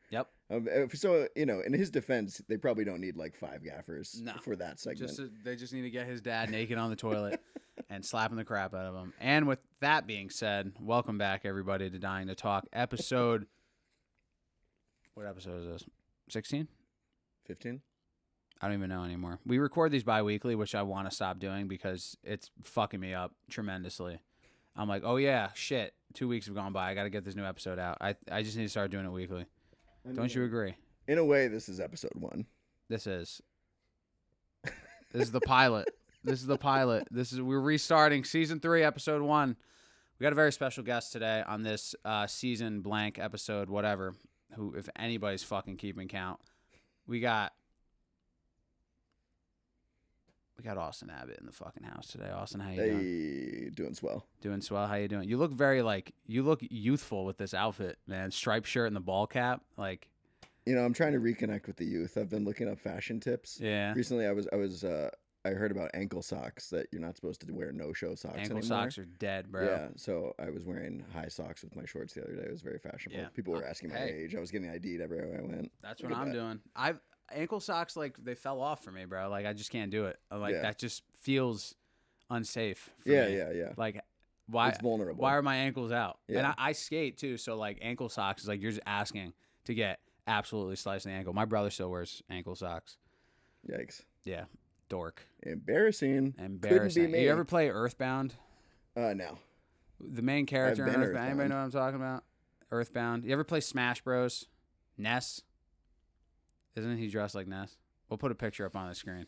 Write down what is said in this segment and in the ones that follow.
Yep. So, in his defense, they probably don't need like 5 gaffers for that segment. They just need to get his dad naked on the toilet and slapping the crap out of him. And with that being said, welcome back, everybody, to Dying to Talk. What episode is this? 16? 15? I don't even know anymore. We record these bi-weekly, which I want to stop doing because it's fucking me up tremendously. I'm like, oh yeah, shit. 2 weeks have gone by. I got to get this new episode out. I just need to start doing it weekly. Don't you agree? In a way, this is episode 1. This is the pilot. We're restarting season 3, episode 1. We got a very special guest today on this season blank episode, whatever. Who, if anybody's fucking keeping count, we got Austin Abbott in the fucking house today. Austin, how you doing? Doing swell. Doing swell. How you doing? You look you look youthful with this outfit, man. Striped shirt and the ball cap, like. I'm trying to reconnect with the youth. I've been looking up fashion tips. Yeah. Recently, I heard about ankle socks, that you're not supposed to wear no-show socks anymore. Ankle socks are dead, bro. Yeah, so I was wearing high socks with my shorts the other day. It was very fashionable. Yeah. People were asking my age. I was getting ID'd everywhere I went. That's what I'm doing. Ankle socks, like, they fell off for me, bro. Like, I just can't do it. That just feels unsafe for me. Yeah. Like, why? It's vulnerable. Why are my ankles out? Yeah. And I skate, too, so, like, ankle socks is like you're just asking to get absolutely sliced in the ankle. My brother still wears ankle socks. Yikes. Yeah. Dork. Embarrassing. Couldn't be me. You ever play Earthbound? No. The main character in Earthbound. Anybody know what I'm talking about? Earthbound. You ever play Smash Bros? Ness? Isn't he dressed like Ness? We'll put a picture up on the screen.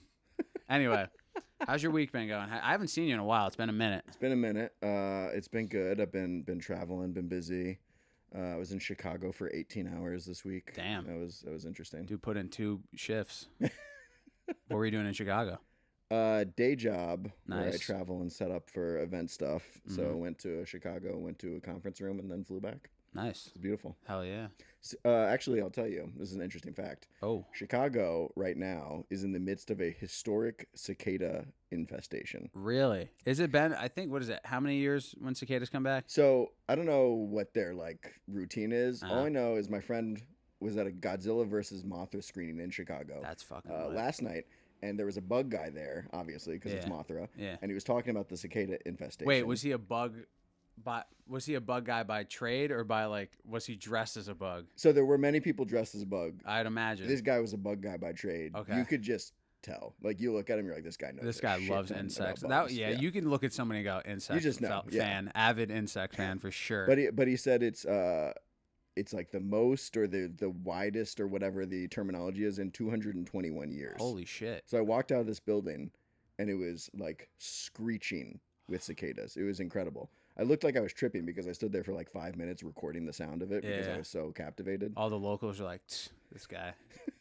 Anyway, how's your week been going? I haven't seen you in a while. It's been a minute. It's been good. I've been traveling, been busy. I was in Chicago for 18 hours this week. Damn. That was interesting. Dude put in 2 shifts. What were you doing in Chicago? Day job. Nice. Where I travel and set up for event stuff. Mm-hmm. So I went to Chicago, went to a conference room, and then flew back. Nice. It's beautiful. Hell yeah. Actually, I'll tell you, this is an interesting fact. Oh. Chicago right now is in the midst of a historic cicada infestation. Really? Is it been, I think, what is it? How many years when cicadas come back? So I don't know what their routine is. All I know is my friend was at a Godzilla versus Mothra screening in Chicago. That's fucking last night. And there was a bug guy there, obviously, because it's Mothra. Yeah. And he was talking about the cicada infestation. Wait, was he a bug guy by trade, or was he dressed as a bug? So there were many people dressed as a bug. I'd imagine. This guy was a bug guy by trade. Okay. You could just tell. Like, you look at him, you're like, this guy knows. This guy loves insects. You can look at somebody and go, insect. You just know. Fan, avid insect fan for sure. But he said it's like the most or the widest or whatever the terminology is in 221 years. Holy shit. So I walked out of this building and it was like screeching with cicadas. It was incredible. I looked like I was tripping because I stood there for like 5 minutes recording the sound of it because I was so captivated. All the locals are like, this guy,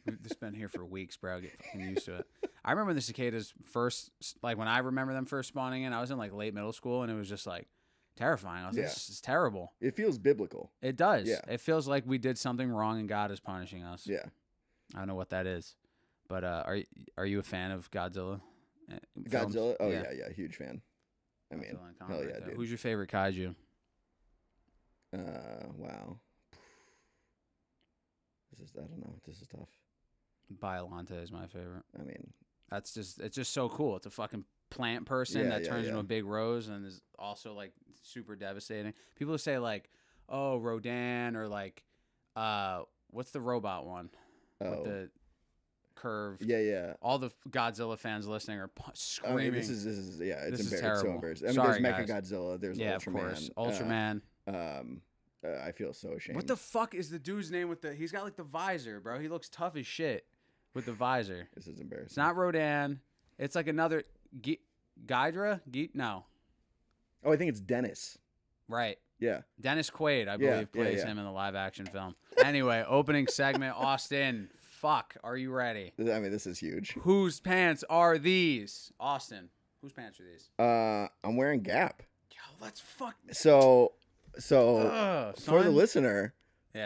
this been here for weeks, bro. Get fucking used to it. I remember the cicadas first, like when I remember them first spawning in, I was in like late middle school and it was just like terrifying. I was like, this is terrible. It feels biblical. It does. Yeah. It feels like we did something wrong and God is punishing us. Yeah. I don't know what that is. But are you a fan of Godzilla? Godzilla? Oh, yeah, huge fan. I mean, hell yeah, dude. Who's your favorite kaiju? Wow. I don't know. This is tough. Biollante is my favorite. I mean, it's just so cool. It's a fuking plant person that turns into a big rose and is also like super devastating. People say like, oh, Rodan, or like, what's the robot one? With the curved. Yeah. All the Godzilla fans listening are screaming. I mean, this is it's embarrassing. Terrible. So embarrassing. I mean, Sorry, there's Mechagodzilla. There's Ultraman. Of course. Ultraman. I feel so ashamed. What the fuck is the dude's name with he's got like the visor, bro. He looks tough as shit with the visor. This is embarrassing. It's not Rodan. It's like another Ghidra? No. Oh, I think it's Dennis. Right. Yeah. Dennis Quaid, I believe, plays him in the live action film. Anyway, opening segment, Austin. Fuck, are you ready? I mean, this is huge. Whose pants are these? Austin, whose pants are these? I'm wearing Gap. Yo, let's fuck. So for the listener,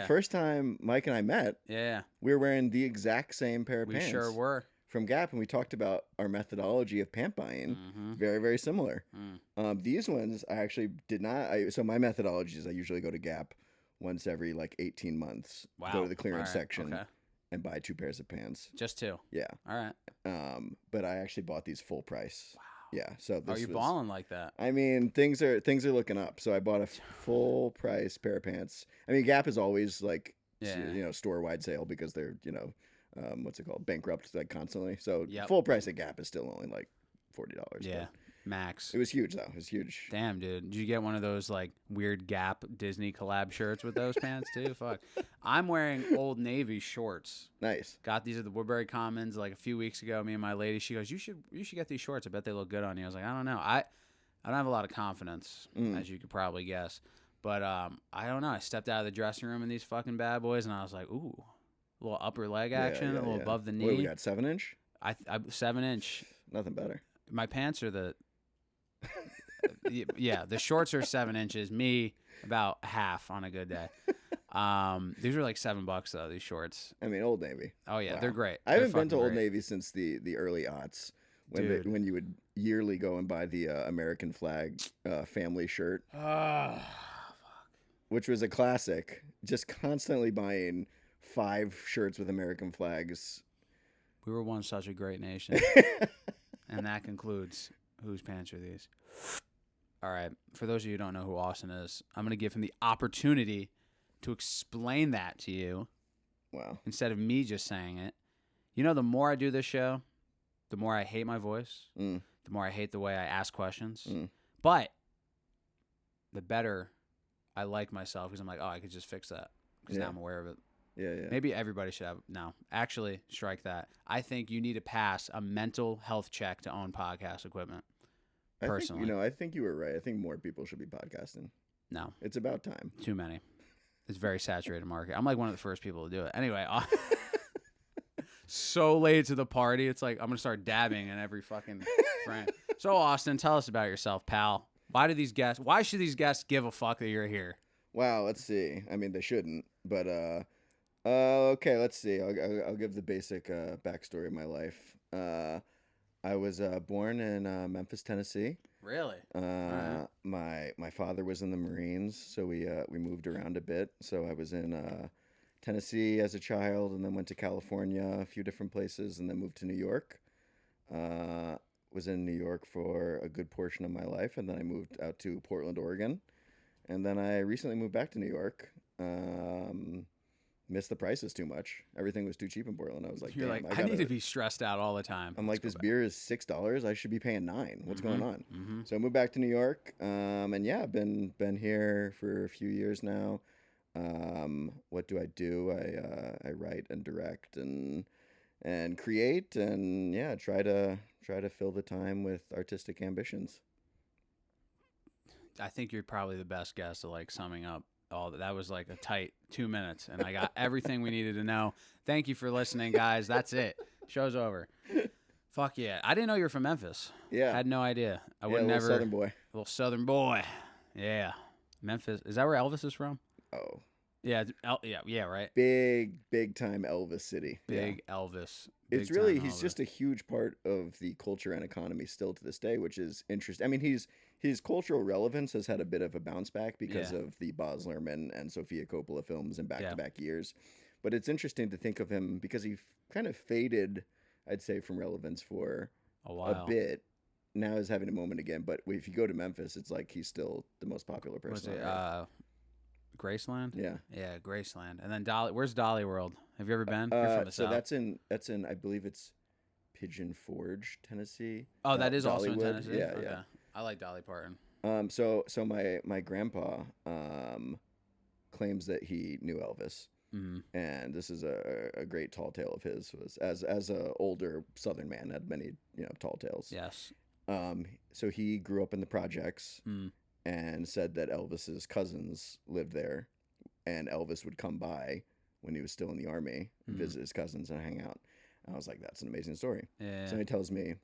first time Mike and I met, we were wearing the exact same pair of pants. We sure were. From Gap, and we talked about our methodology of pant buying. Mm-hmm. Very, very similar. These ones I actually did not. So my methodology is I usually go to Gap once every like 18 months. Wow. Go to the clearance All right. section Okay. and buy 2 pairs of pants. Just 2. Yeah. All right. But I actually bought these full price. Wow. Yeah. So Are you balling like that? I mean, things are looking up. So I bought a full price pair of pants. I mean, Gap is always like, store wide sale because they're, what's it called? Bankrupt like constantly. So full price at Gap is still only like $40. Yeah. Max. It was huge though. It was huge. Damn, dude. Did you get one of those like weird Gap Disney collab shirts with those pants too? Fuck. I'm wearing Old Navy shorts. Nice. Got these at the Woodbury Commons like a few weeks ago. Me and my lady, she goes, "You should get these shorts. I bet they look good on you." I was like, "I don't know. I don't have a lot of confidence, as you could probably guess." But I don't know. I stepped out of the dressing room in these fucking bad boys, and I was like, "Ooh, a little upper leg action, a little above the knee." What, we got 7-inch? I 7-inch. Nothing better. My pants are the the shorts are 7 inches. Me about half on a good day. These were like $7 though. These shorts. I mean, Old Navy. Oh yeah, Wow. they're great. I haven't been to Old Navy since the early aughts when you would yearly go and buy the American flag family shirt. Fuck. Which was a classic. Just constantly buying 5 shirts with American flags. We were once such a great nation. And that concludes Whose Pants Are These? All right. For those of you who don't know who Austin is, I'm going to give him the opportunity to explain that to you. Wow. Instead of me just saying it. You know, the more I do this show, the more I hate my voice, the more I hate the way I ask questions. But the better I like myself because I'm like, oh, I could just fix that because now I'm aware of it. Yeah. Maybe everybody should have. No, actually, strike that. I think you need to pass a mental health check to own podcast equipment. Personally, I think you were right. I think more people should be podcasting. No, it's about time. Too many. It's a very saturated market. I'm like one of the first people to do it. Anyway, so late to the party. It's like I'm gonna start dabbing in every fucking frame. So Austin, tell us about yourself, pal. Why should these guests give a fuck that you're here? Wow, let's see. I mean, they shouldn't, but okay, let's see. I'll give the basic backstory of my life. I was born in Memphis, Tennessee. Really? Right. My father was in the Marines, so we moved around a bit. So I was in Tennessee as a child, and then went to California, a few different places, and then moved to New York. Was in New York for a good portion of my life, and then I moved out to Portland, Oregon, and then I recently moved back to New York. Missed the prices too much. Everything was too cheap in Portland. I was like, I need to be stressed out all the time. I'm like, this beer is $6. I should be paying $9. What's going on? Mm-hmm. So I moved back to New York, and yeah, I've been here for a few years now. What do? I write and direct and create, and yeah, try to fill the time with artistic ambitions. I think you're probably the best guest at like summing up all that. That was like a tight 2 minutes, and I got everything we needed to know. Thank you for listening, guys. That's it. Show's over. Fuck yeah. I didn't know you were from Memphis. Yeah. I had no idea. I would never. Southern boy. Little Southern boy. Yeah. Memphis. Is that where Elvis is from? Oh. Yeah. Yeah. Right. Big time Elvis city. Big Elvis. It's really, he's just a huge part of the culture and economy still to this day, which is interesting. I mean, his cultural relevance has had a bit of a bounce back because of the Baz Luhrmann and Sofia Coppola films in back-to-back years. But it's interesting to think of him because he kind of faded, I'd say, from relevance for a bit. Now he's having a moment again. But if you go to Memphis, it's like he's still the most popular person. Was it Graceland? Yeah. Yeah, Graceland. And then Dolly. Where's Dolly World? Have you ever been? You're from the South. That's in I believe it's Pigeon Forge, Tennessee. Oh, that is Dollywood. Also in Tennessee. Yeah, okay. yeah. I like Dolly Parton. So my grandpa claims that he knew Elvis, and this is a great tall tale of his. Was as a older Southern man, had many tall tales. Yes. So he grew up in the projects, and said that Elvis's cousins lived there, and Elvis would come by when he was still in the army, visit his cousins and hang out. And I was like, that's an amazing story. Yeah. So he tells me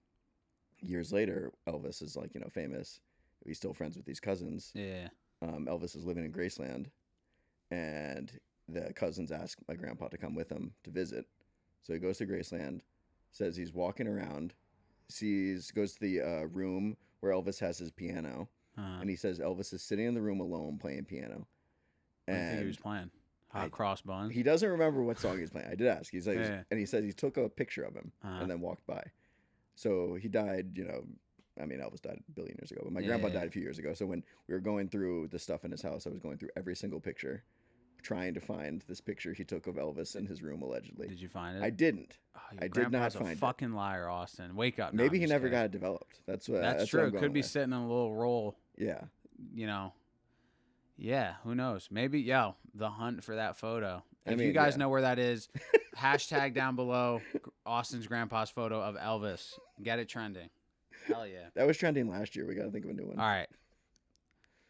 years later, Elvis is like, famous. He's still friends with these cousins. Yeah. Elvis is living in Graceland, and the cousins ask my grandpa to come with them to visit. So he goes to Graceland, says he's walking around, goes to the room where Elvis has his piano, and he says Elvis is sitting in the room alone playing piano. What do you think he was And playing? Hot cross buns? he doesn't remember what song he's playing. I did ask. He's like, Yeah. and he says he took a picture of him Uh-huh. and then walked by. So he died, I mean, Elvis died a billion years ago, but my grandpa died a few years ago. So when we were going through the stuff in his house, I was going through every single picture, trying to find this picture he took of Elvis in his room, allegedly. Did you find it? I didn't. Oh, I did not find a it. fucking liar, Austin. Wake up. Maybe he never got it developed. That's true. It could be sitting in a little roll. Yeah. Yeah, who knows? Maybe, the hunt for that photo. If mean, you guys know where that is, hashtag down below Austin's grandpa's photo of Elvis. Get it trending. Hell yeah. That was trending last year. We got to think of a new one. All right.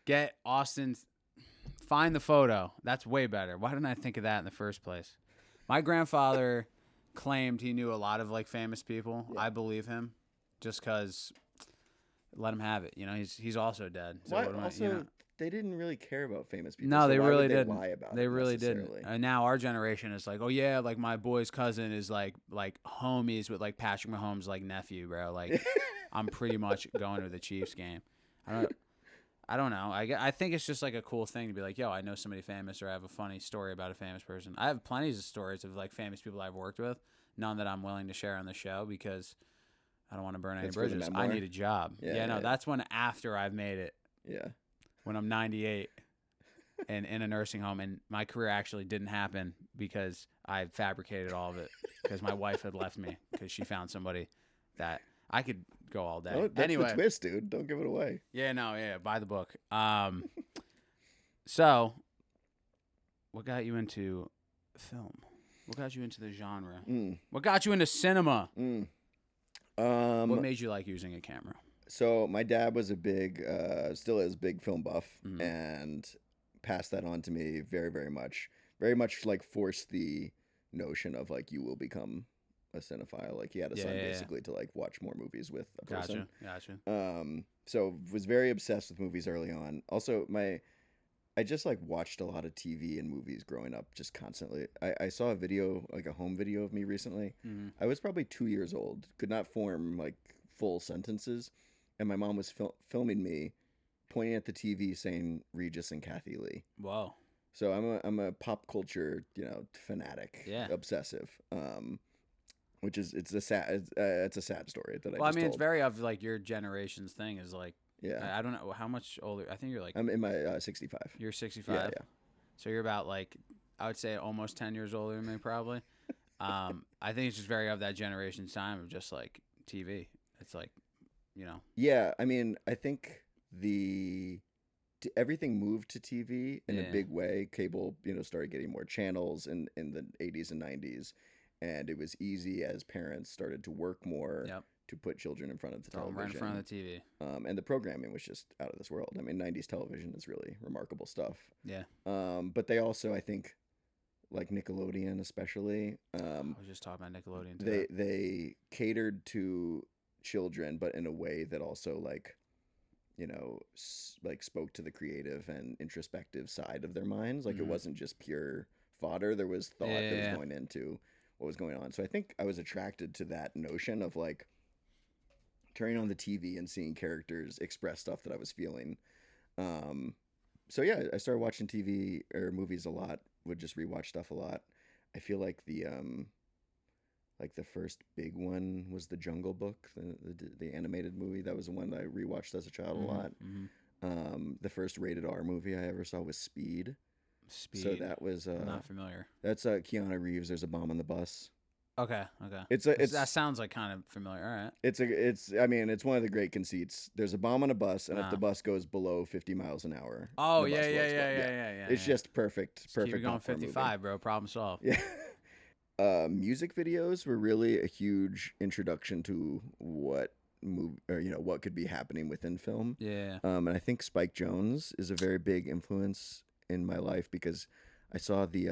Get Austin's. Find the photo. That's way better. Why didn't I think of that in the first place? My grandfather claimed he knew a lot of famous people. Yeah. I believe him, just because. Let him have it. He's also dead. So they didn't really care about famous people. No, so they why really would didn't. Lie about they it really didn't. And now our generation is like, oh yeah, my boy's cousin is like homies with Patrick Mahomes' nephew, bro. I'm pretty much going to the Chiefs game. I don't know. I think it's just a cool thing to be like, yo, I know somebody famous, or I have a funny story about a famous person. I have plenty of stories of famous people I've worked with, none that I'm willing to share on the show because I don't want to burn any bridges. I need a job. Yeah, that's when after I've made it. Yeah. When I'm 98 and in a nursing home, and my career actually didn't happen because I fabricated all of it because my wife had left me because she found somebody that I could go all day. Oh, that's anyway, the twist, dude. Don't give it away. Yeah, buy the book. So, what got you into film? What got you into the genre? What got you into cinema? What made you like using a camera? So my dad was a big, still is big film buff, and passed that on to me very, very much. Very much forced the notion of you will become a cinephile. He had a son basically to watch more movies with a person. Gotcha. So was very obsessed with movies early on. Also, I just watched a lot of TV and movies growing up, just constantly. I saw a video, a home video of me recently. I was probably 2 years old, could not form full sentences. And my mom was filming me, pointing at the TV, saying Regis and Kathy Lee. Wow. So I'm a pop culture fanatic, obsessive. Which is it's a sad story that I just told. It's very of your generation's thing is yeah. I don't know how much older. I think you're I'm in my 65. You're 65. Yeah. So you're about I would say almost 10 years older than me probably. I think it's just very of that generation's time of just TV. It's Yeah, I mean, I think everything moved to TV in a big way. Cable, started getting more channels in the 80s and 90s, and it was easy as parents started to work more to put children in front of the television. Right in front of the TV. And the programming was just out of this world. I mean, 90s television is really remarkable stuff. Yeah. But they also, I think, Nickelodeon especially. I was just talking about Nickelodeon today. They catered to children, but in a way that also spoke to the creative and introspective side of their minds. It wasn't just pure fodder. There was thought that was going into what was going on. So I think I was attracted to that notion of turning on the TV and seeing characters express stuff that I was feeling. So yeah, I started watching TV or movies a lot. Would just rewatch stuff a lot. I feel like the first big one was The Jungle Book, the animated movie. That was the one that I rewatched as a child a lot. The first rated R movie I ever saw was Speed. So that was not familiar. That's Keanu Reeves. There's a bomb on the bus. Okay. That sounds kind of familiar. All right. It's one of the great conceits. There's a bomb on a bus, and if the bus goes below 50 miles an hour, oh yeah. It's just perfect. Just keep it going 55, bro. Problem solved. Yeah. Music videos were really a huge introduction to what what could be happening within film. Yeah. And I think Spike Jonze is a very big influence in my life because I saw the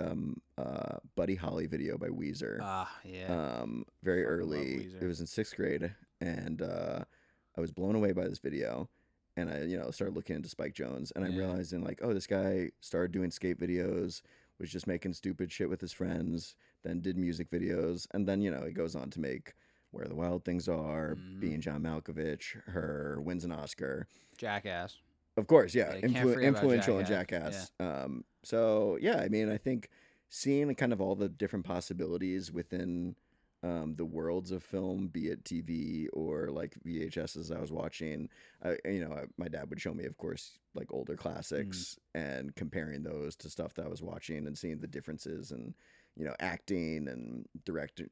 Buddy Holly video by Weezer. Yeah. Very early. It was in 6th grade, and I was blown away by this video. And I started looking into Spike Jonze, and I'm realizing this guy started doing skate videos, was just making stupid shit with his friends, then did music videos, and then he goes on to make Where the Wild Things Are, Being John Malkovich, Her, wins an Oscar. Jackass. Of course, yeah, Yeah, can't forget about influential in Jackass. Jackass. So yeah, I mean, I think seeing kind of all the different possibilities within the worlds of film, be it TV or like VHSs I was watching, my dad would show me, of course, like older classics and comparing those to stuff that I was watching and seeing the differences and acting and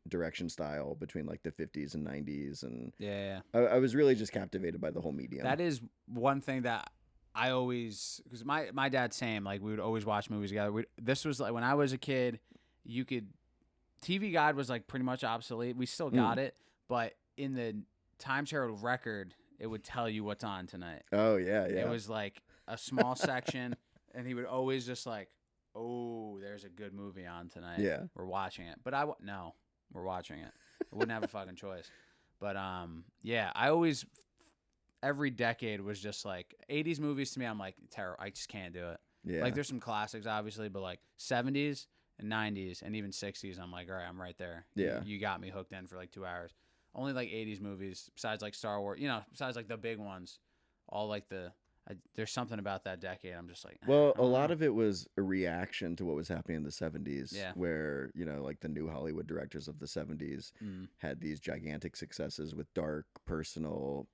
direction style between like the 50s and 90s, and Yeah. I was really just captivated by the whole medium. That is one thing that I always, because my dad's same, like we would always watch movies together. This was like when I was a kid, TV Guide was like pretty much obsolete. We still got it, but in the Times Herald Record, it would tell you what's on tonight. Oh yeah. It was like a small section, and he would always just like, oh, there's a good movie on tonight. Yeah. We're watching it. But no, we're watching it. I wouldn't have a fucking choice. But yeah, I always, every decade was just like 80s movies to me. I'm like, terrible. I just can't do it. Yeah. Like there's some classics, obviously, but like 70s and 90s and even 60s, I'm like, all right, I'm right there. Yeah. You got me hooked in for like 2 hours. Only like 80s movies, besides like Star Wars, besides like the big ones, all like there's something about that decade. I'm just like, well, a lot of it was a reaction to what was happening in the 70s, Yeah. where, like the new Hollywood directors of the 70s had these gigantic successes with dark, personal,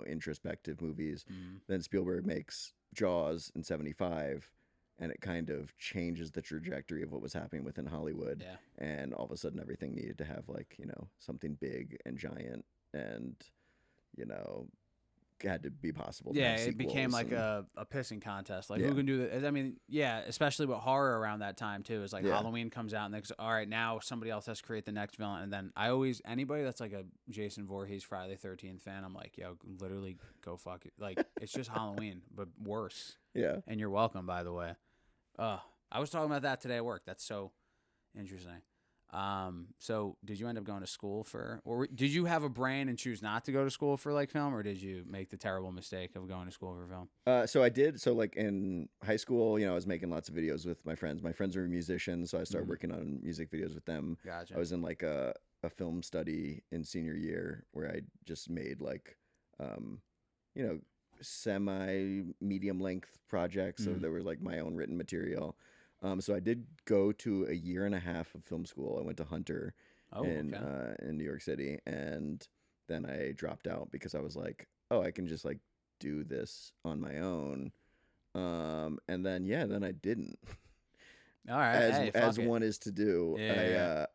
introspective movies. Then Spielberg makes Jaws in 75, and it kind of changes the trajectory of what was happening within Hollywood. Yeah. And all of a sudden everything needed to have like, something big and giant and, had to be possible to have it became like a pissing contest. Like who can do that? I mean, yeah, especially with horror around that time too. Is like Halloween comes out and they all right, now somebody else has to create the next villain. And then anybody that's like a Jason Voorhees Friday the 13th fan, I'm like, yo, literally go fuck it. Like it's just Halloween, but worse. Yeah. And you're welcome, by the way. I was talking about that today at work. That's so interesting. So did you end up going to school or did you have a brain and choose not to go to school for like film, or did you make the terrible mistake of going to school for film? So I did. So like in high school, I was making lots of videos with my friends. My friends were musicians, so I started working on music videos with them. Gotcha. I was in like a film study in senior year where I just made like, semi medium length projects. So there was like my own written material. So I did go to a year and a half of film school. I went to Hunter in New York City, and then I dropped out because I was like, oh, I can just like do this on my own. And then then I didn't. All right, as one is to do. Yeah.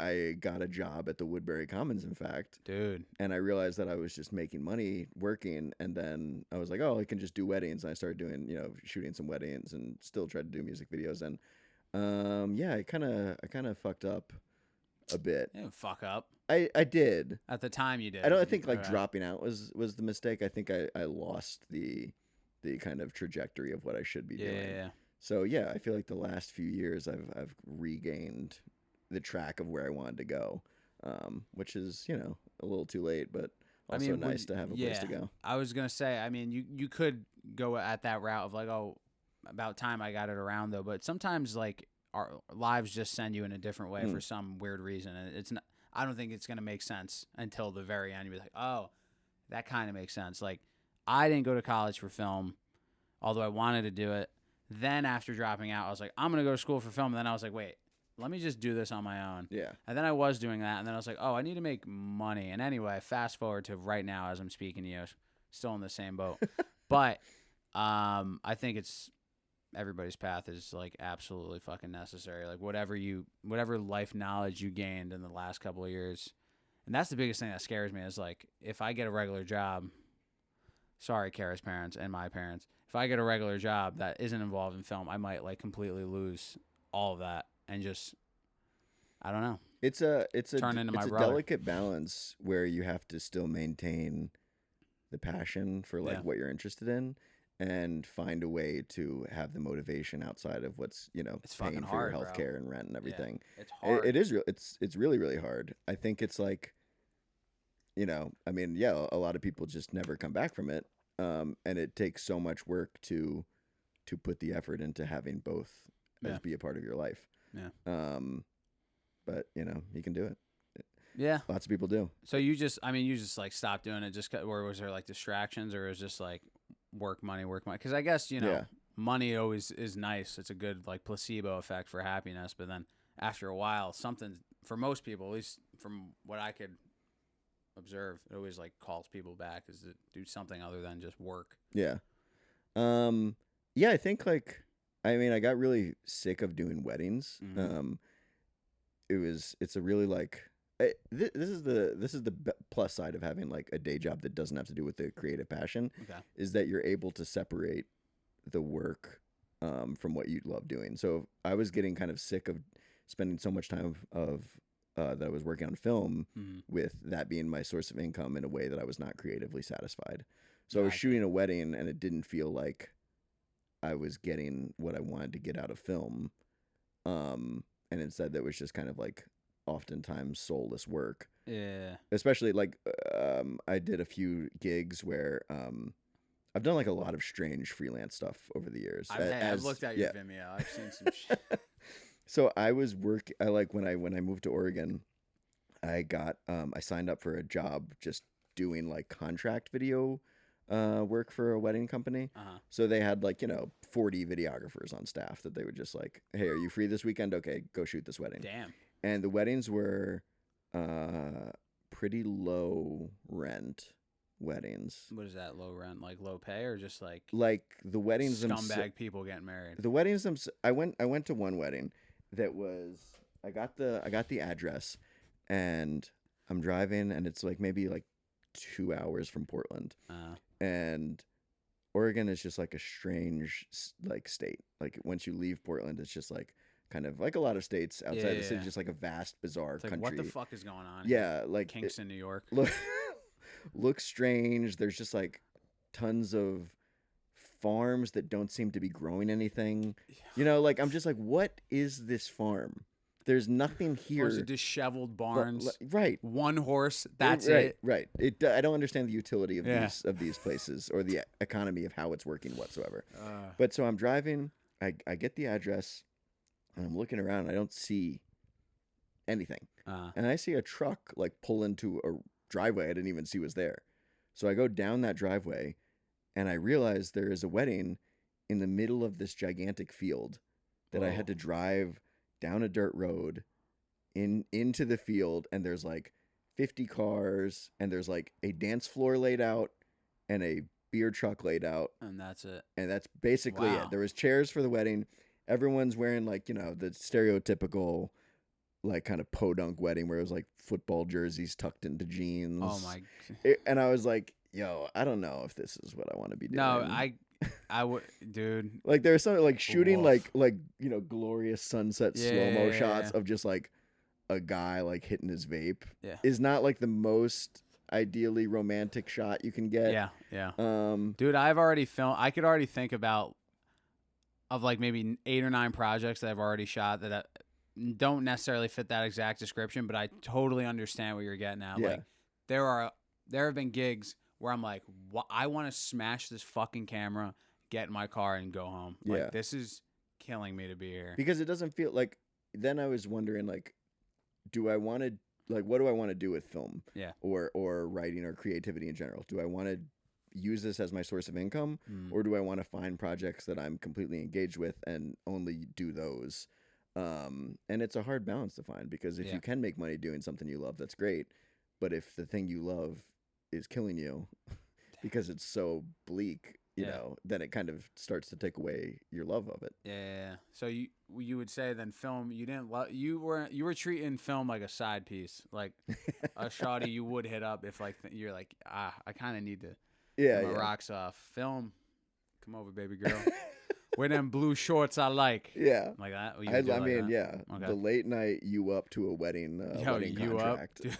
I got a job at the Woodbury Commons, in fact. Dude. And I realized that I was just making money working, and then I was like, oh, I can just do weddings. And I started doing, shooting some weddings and still tried to do music videos. And I kind of fucked up a bit. You didn't fuck up. I did. At the time you did. I think like dropping out was the mistake. I think I lost the kind of trajectory of what I should be doing. Yeah. So yeah, I feel like the last few years I've regained the track of where I wanted to go, which is a little too late, but also nice to have a place to go. I was gonna say, I mean, you could go at that route of like, oh, about time I got it around though, but sometimes like our lives just send you in a different way for some weird reason, and it's not. I don't think it's gonna make sense until the very end. You'll be like, oh, that kind of makes sense. Like I didn't go to college for film, although I wanted to do it. Then after dropping out, I was like, I'm gonna go to school for film. And then I was like, wait, let me just do this on my own. Yeah. And then I was doing that, and then I was like, oh, I need to make money. And anyway, fast forward to right now as I'm speaking to you, still in the same boat. But I think everybody's path is like absolutely fucking necessary. Like whatever life knowledge you gained in the last couple of years. And that's the biggest thing that scares me is like if I get a regular job, sorry, Kara's parents and my parents, if I get a regular job that isn't involved in film, I might like completely lose all of that. And just, I don't know. It's a brother. delicate balance where you have to still maintain the passion for like what you're interested in, and find a way to have the motivation outside of what's it's paying for hard, your healthcare and rent and everything. Yeah, it's hard. It is real. It's really, really hard. I think it's like, I mean, a lot of people just never come back from it, and it takes so much work to put the effort into having both as be a part of your life. Yeah. But you can do it. Yeah. Lots of people do. So you just like stopped doing it or was there like distractions, or was just like work money. Because I guess, Yeah. money always is nice. It's a good like placebo effect for happiness. But then after a while, something for most people, at least from what I could observe, it always like calls people back is to do something other than just work. Yeah. Yeah, I think like, I mean, I got really sick of doing weddings. Mhm. It's a really like, this is the plus side of having like a day job that doesn't have to do with the creative passion, Okay. is that you're able to separate the work from what you love doing. So I was getting kind of sick of spending so much time that I was working on film, Mhm. with that being my source of income in a way that I was not creatively satisfied. So I was Gotcha. shooting a wedding and it didn't feel like I was getting what I wanted to get out of film. And instead that was just kind of like oftentimes soulless work. Yeah. Especially like I did a few gigs where I've done like a lot of strange freelance stuff over the years. I've looked at your Vimeo. I've seen some shit. So I like when I moved to Oregon, I signed up for a job just doing like contract video work for a wedding company. Uh-huh. So they had like, 40 videographers on staff that they would just like, hey, are you free this weekend? Okay, go shoot this wedding. Damn. And the weddings were pretty low rent weddings. What is that, low rent? Like low pay or just like The weddings scumbag people getting married? The weddings I went to one wedding that was, I got the address, and I'm driving, and it's like maybe like 2 hours from Portland. And Oregon is just like a strange like state. Like once you leave Portland, it's just like kind of like a lot of states outside the city, just like a vast, bizarre it's like, country. what the fuck is going on? Yeah, here? like Kingston, New York. Looks strange. There's just like tons of farms that don't seem to be growing anything. Like I'm just like, what is this farm? There's nothing here. Those are disheveled barns. Right. One horse. That's right, it. Right. I don't understand the utility of these places or the economy of how it's working whatsoever. But so I'm driving. I get the address, and I'm looking around. And I don't see anything, and I see a truck like pull into a driveway I didn't even see was there. So I go down that driveway, and I realize there is a wedding in the middle of this gigantic field that I had to drive down a dirt road into the field, and there's like 50 cars, and there's like a dance floor laid out and a beer truck laid out, and that's it. And that's basically it. There was chairs for the wedding. Everyone's wearing like, the stereotypical like kind of podunk wedding where it was like football jerseys tucked into jeans. Oh my! And I was like, yo, I don't know if this is what I want to be doing. No, I would, dude. Like there was something like shooting like glorious sunset slow-mo shots of just like a guy like hitting his vape. Yeah, is not like the most ideally romantic shot you can get. Yeah. Dude, I've already filmed. I could already think of like maybe 8 or 9 projects that I've already shot that don't necessarily fit that exact description, but I totally understand what you're getting at. Yeah. Like there have been gigs where I'm like, I want to smash this fucking camera, get in my car, and go home. Like this is killing me to be here. Because it doesn't feel like. Then I was wondering like, do I want to like what do I want to do with film? Yeah. Or writing or creativity in general? Do I want to use this as my source of income, or do I want to find projects that I'm completely engaged with and only do those? And it's a hard balance to find, because if you can make money doing something you love, that's great. But if the thing you love is killing you because it's so bleak, you know, then it kind of starts to take away your love of it. Yeah. So you would say then film, you didn't love, you were treating film like a side piece, like a shoddy you would hit up if like you're like, I kind of need to get my rocks off. Film, come over, baby girl. Wear them blue shorts I like. Yeah. Like that? I mean, yeah. Okay. The late night you up to a wedding, wedding you contract. Up,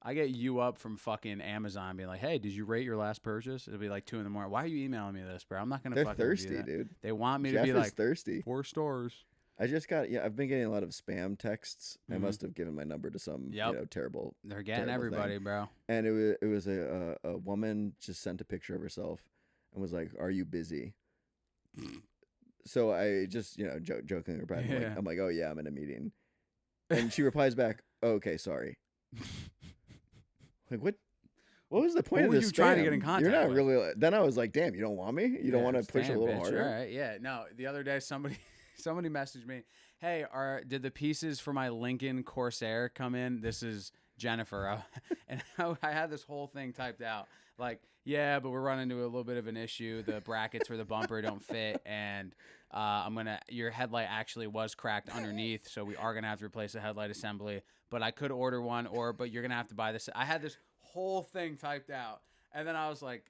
I get you up from fucking Amazon being like, hey, did you rate your last purchase? It'll be like 2 a.m. Why are you emailing me this, bro? I'm not going to fucking thirsty, do that. Dude. They want me Jeff to be like, thirsty. 4 stars. I just got, I've been getting a lot of spam texts. I must have given my number to some, terrible. They're getting everybody, thing. Bro. And it was a woman just sent a picture of herself and was like, are you busy? So I just, jokingly replied, I'm like, oh yeah, I'm in a meeting. And she replies back, oh, okay, sorry. Like, what? What was the point of were this? you trying to get in contact You're not with? really. Then I was like, damn, you don't want me? You don't want to push a little bitch. harder? All right. Yeah. No. The other day, somebody messaged me, "Hey, did the pieces for my Lincoln Corsair come in? This is Jennifer." And I had this whole thing typed out. Like, yeah, but we're running into a little bit of an issue. The brackets for the bumper don't fit, and your headlight actually was cracked underneath, so we are gonna have to replace the headlight assembly. But I could order one, but you're gonna have to buy this. I had this whole thing typed out, and then I was like,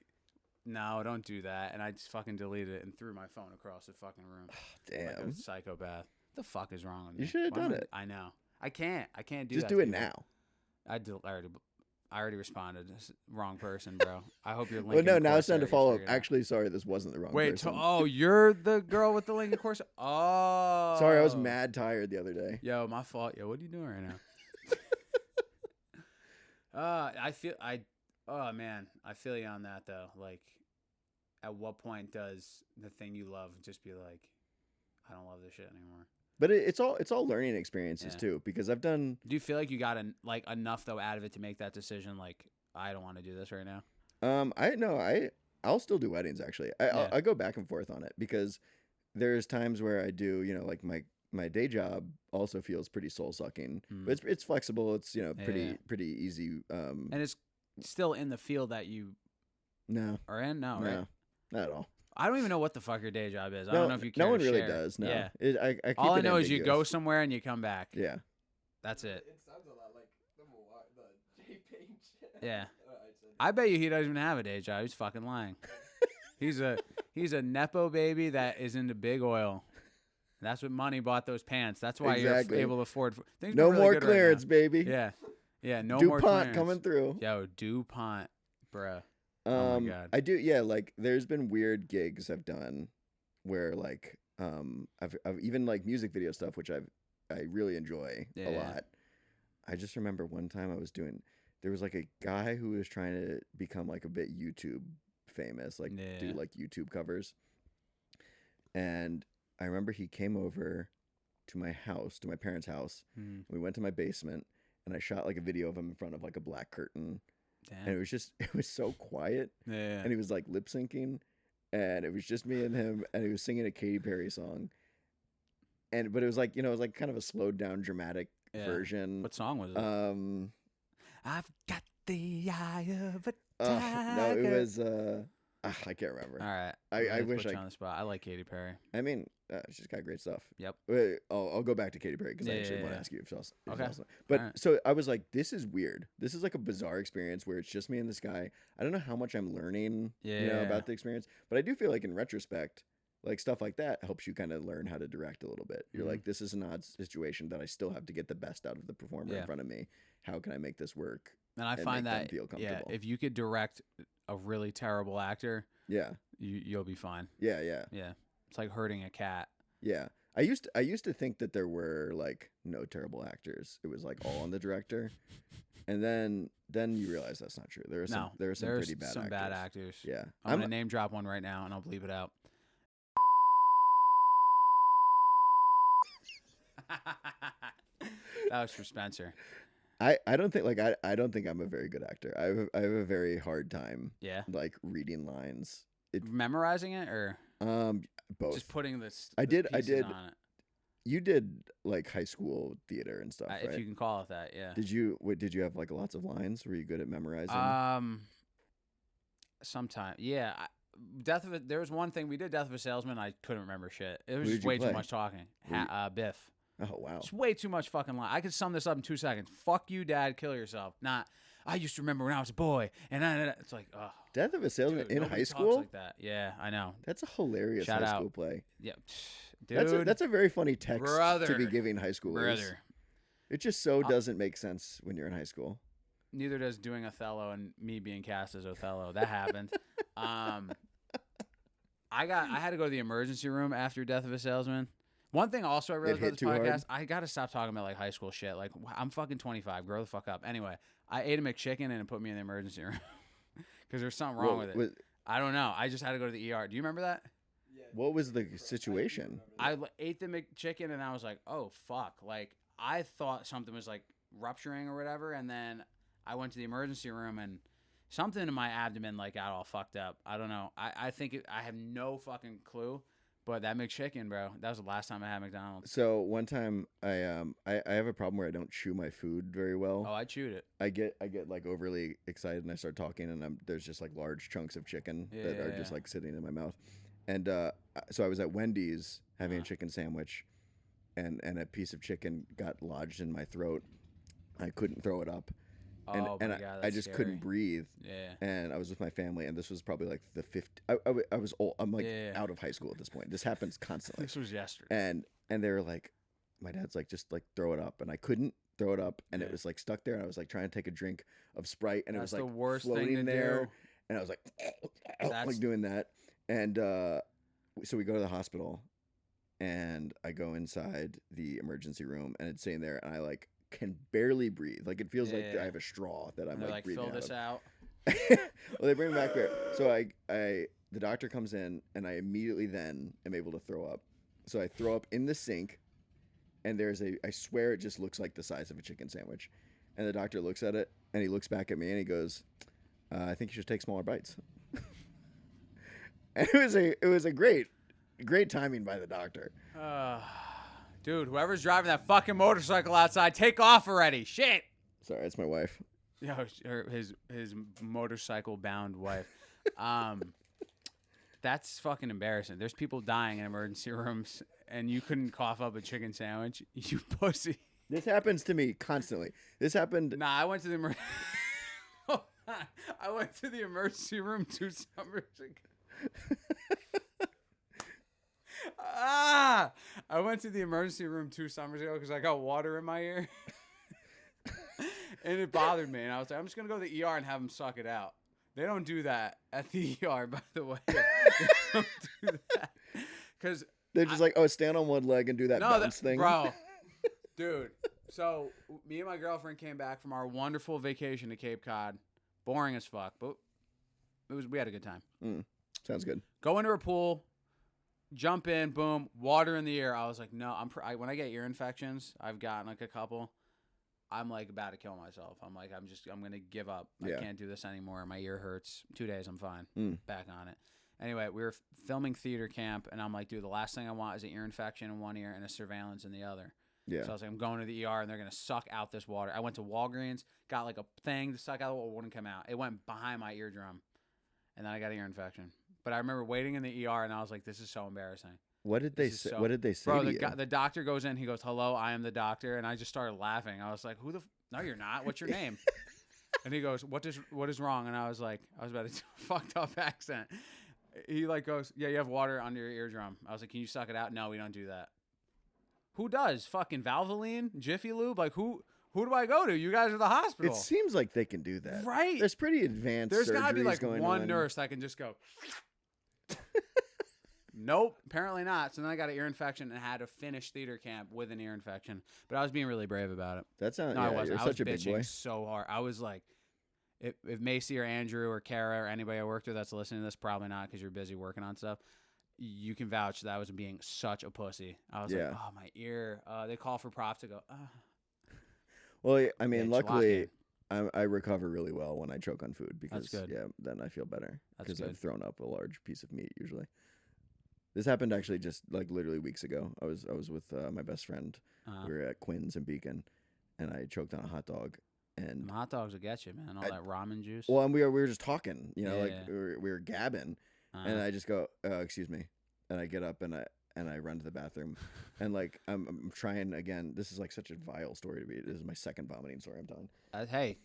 no, don't do that. And I just fucking deleted it and threw my phone across the fucking room. Damn. Like a psychopath. What the fuck is wrong with me? You should have done it. I know. I can't do Just that. do it now. I already responded. Wrong person, bro. I hope you're Well, no, now it's time to follow up. Actually, sorry, this wasn't the wrong person. Wait, you're the girl with the Lincoln Corsair? Oh. Sorry, I was mad tired the other day. Yo, my fault. Yo, what are you doing right now? Oh man, I feel you on that though. Like, at what point does the thing you love just be like, I don't love this shit anymore? But it's all learning experiences too, because I've done. Do you feel like you got enough though out of it to make that decision? Like, I don't want to do this right now. I'll still do weddings actually. I go back and forth on it because there's times where I do, like my day job also feels pretty soul sucking, but it's flexible. It's pretty easy. And it's still in the field that you are in. No, right? Not at all. I don't even know what the fuck your day job is. I don't know if you care. No one to really share. does. No. Yeah. I keep all I it know is you ambiguous. go somewhere and you come back. Yeah. That's it. It sounds a lot like the J-Page. Yeah. I bet you he doesn't even have a day job. He's fucking lying. He's a nepo baby that is into big oil. That's what money bought those pants. That's why you're able to afford. No really more good clearance, right baby. Yeah. Yeah. No DuPont more clearance coming through. Yo, DuPont, bruh. Oh my God. I do. Yeah. Like, there's been weird gigs I've done where like I've even like music video stuff, which I really enjoy a lot. I just remember one time there was like a guy who was trying to become like a bit YouTube famous, like do like YouTube covers. And I remember he came over to my house, to my parents' house. We went to my basement and I shot like a video of him in front of like a black curtain. Damn. And it was so quiet. And he was like lip syncing and it was just me and him and he was singing a Katy Perry song. But it was like, it was like kind of a slowed down dramatic version. What song was it? I've got the eye of a tiger. No, it was I can't remember. All right. I wish put you on the spot. I like Katy Perry. I mean, she's got great stuff. Yep. I'll go back to Katy Perry because I actually want to ask you if she's okay. Awesome. But so I was like, this is weird. This is like a bizarre experience where it's just me and this guy. I don't know how much I'm learning, about the experience, but I do feel like in retrospect, like stuff like that helps you kind of learn how to direct a little bit. You're like, this is an odd situation that I still have to get the best out of the performer in front of me. How can I make this work? And I find that if you could direct a really terrible actor, you'll be fine. Yeah. It's like hurting a cat. Yeah. I used to think that there were like no terrible actors. It was like all on the director. And then you realize that's not true. There are some pretty bad actors. Bad actors. Yeah. I'm gonna name drop one right now and I'll bleep it out. That was for Spencer. I don't think I don't think I'm a very good actor. I have a very hard time like reading lines. Memorizing it or both. Just putting this I did on it. You did like high school theater and stuff, right? If you can call it that, yeah. Did you have like lots of lines? Were you good at memorizing? Sometime. Yeah. There was one thing we did, Death of a Salesman. I couldn't remember shit. It was just way too much talking. Biff. Oh wow. It's way too much fucking line. I could sum this up in 2 seconds. Fuck you, Dad. Kill yourself. Not. I used to remember when I was a boy, and it's like, oh. Death of a Salesman in high school. Talks like that. Yeah, I know. That's a hilarious high school play. Yeah, dude. That's a very funny text to be giving high schoolers. Brother. It just doesn't make sense when you're in high school. Neither does doing Othello and me being cast as Othello. That happened. I had to go to the emergency room after Death of a Salesman. One thing also I realized about this podcast, I got to stop talking about like high school shit. Like, I'm fucking 25. Grow the fuck up. Anyway, I ate a McChicken and it put me in the emergency room because there's something wrong with it. I don't know. I just had to go to the ER. Do you remember that? Yeah. What was the situation? I ate the McChicken and I was like, oh, fuck. Like, I thought something was like rupturing or whatever. And then I went to the emergency room and something in my abdomen like got all fucked up. I don't know. I think I have no fucking clue. But that McChicken, bro, that was the last time I had McDonald's. So one time I have a problem where I don't chew my food very well. Oh, I chewed it. I get like overly excited and I start talking and there's just like large chunks of chicken that are just like sitting in my mouth. And so I was at Wendy's having a chicken sandwich and a piece of chicken got lodged in my throat. I couldn't throw it up. And, Oh, my God, I just scary. couldn't breathe. Yeah. And I was with my family, and this was probably like the 50. I was old. I'm like out of high school at this point. This happens constantly. This was yesterday. And they were like, my dad's like, just like throw it up, and I couldn't throw it up, and it was like stuck there, and I was like trying to take a drink of Sprite, and That's it was like the worst floating thing to there, do. and I was like, like doing that, and so we go to the hospital, and I go inside the emergency room, and it's sitting there, and I like can barely breathe. Like it feels like I have a straw that I'm like breathing fill this out. well, they bring me back there. So the doctor comes in, and I immediately then am able to throw up. So I throw up in the sink, and I swear it just looks like the size of a chicken sandwich. And the doctor looks at it, and he looks back at me, and he goes, I think you should take smaller bites. And it was a great timing by the doctor. Dude, whoever's driving that fucking motorcycle outside, take off already. Shit. Sorry, it's my wife. Yeah, his motorcycle bound wife. That's fucking embarrassing. There's people dying in emergency rooms, and you couldn't cough up a chicken sandwich. You pussy. This happens to me constantly. This happened. Nah, I went to the I went to the emergency room 2 summers ago. I went to the emergency room 2 summers ago because I got water in my ear. And it bothered me. And I was like, I'm just going to go to the ER and have them suck it out. They don't do that at the ER, by the way. They don't do that. Because they're just like, oh, stand on one leg and do that bounce thing. Bro, dude. So me and my girlfriend came back from our wonderful vacation to Cape Cod. Boring as fuck, but we had a good time. Sounds good. Go into a pool. Jump in, boom, water in the ear. I was like, no, when I get ear infections, I've gotten like a couple. I'm like about to kill myself. I'm like, I'm going to give up. I can't do this anymore. My ear hurts. 2 days, I'm fine. Back on it. Anyway, we were filming theater camp, and I'm like, dude, the last thing I want is an ear infection in one ear and a surveillance in the other. Yeah. So I was like, I'm going to the ER, and they're going to suck out this water. I went to Walgreens, got like a thing to suck out the water, wouldn't come out. It went behind my eardrum, and then I got an ear infection. But I remember waiting in the ER, and I was like, this is so embarrassing. What did they say? What did they say? Bro, to you? The doctor goes in. He goes, hello, I am the doctor. And I just started laughing. I was like, no, you're not. What's your name? And he goes, what is wrong? And I was like, I was about to do a fucked up accent. He like goes, yeah, you have water under your eardrum. I was like, can you suck it out? No, we don't do that. Who does? Fucking Valvoline? Jiffy Lube? Like, who do I go to? You guys are the hospital. It seems like they can do that. Right. There's pretty advanced There's got to be surgeries like going one on. nurse that can just go. Nope, apparently not. So then I got an ear infection and had to finish theater camp with an ear infection. But I was being really brave about it. That sounds. No, Yeah, I wasn't. you're I was such a big bitching boy. so hard. I was like, if Macy or Andrew or Kara or anybody I worked with that's listening to this, probably not because you're busy working on stuff. You can vouch that I was being such a pussy. I was like, oh, my ear. They call for prof to go. Well, I mean, Bitch, luckily, I recover really well when I choke on food because That's good. then I feel better That's because good. I've thrown up a large piece of meat usually. This happened actually just like literally weeks ago. I was with my best friend. We were at Quinn's in Beacon, and I choked on a hot dog. And Them hot dogs will get you, man. All that ramen juice. Well, and we were just talking, Yeah, like yeah. we were gabbing, and I just go, excuse me, and I get up and I run to the bathroom, and like I'm trying again. This is like such a vile story to me. This is my second vomiting story I'm telling. Hey,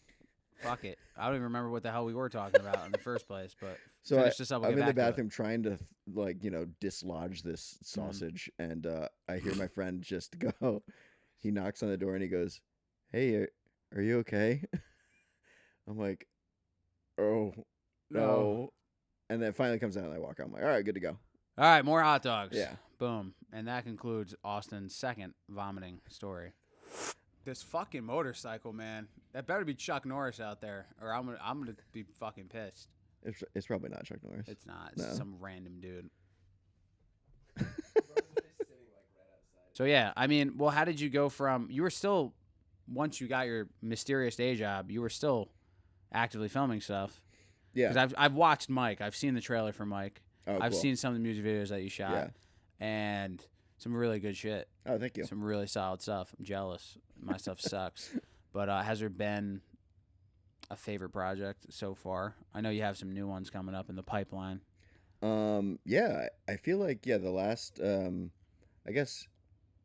fuck it. I don't even remember what the hell we were talking about in the first place. But So finish this up. We'll I'm get in the back to it. bathroom trying to dislodge this sausage, and I hear my friend just go. He knocks on the door and he goes, "Hey, are you okay?" I'm like, "Oh no!" And then it finally comes out and I walk out. I'm like, "All right, good to go." All right, more hot dogs. Yeah. Boom. And that concludes Austin's second vomiting story. This fucking motorcycle, man. That better be Chuck Norris out there, or I'm gonna be fucking pissed. It's probably not Chuck Norris. It's not. It's No. some random dude. So yeah, I mean, well, how did you go from? You were still, once you got your mysterious day job, you were still actively filming stuff. Yeah. Because I've watched Mike. I've seen the trailer for Mike. Oh, I've cool. seen some of the music videos that you shot, Yeah. and some really good shit. Oh, thank you. Some really solid stuff. I'm jealous. My stuff sucks. But has there been a favorite project so far? I know you have some new ones coming up in the pipeline. Yeah, I feel like the last I guess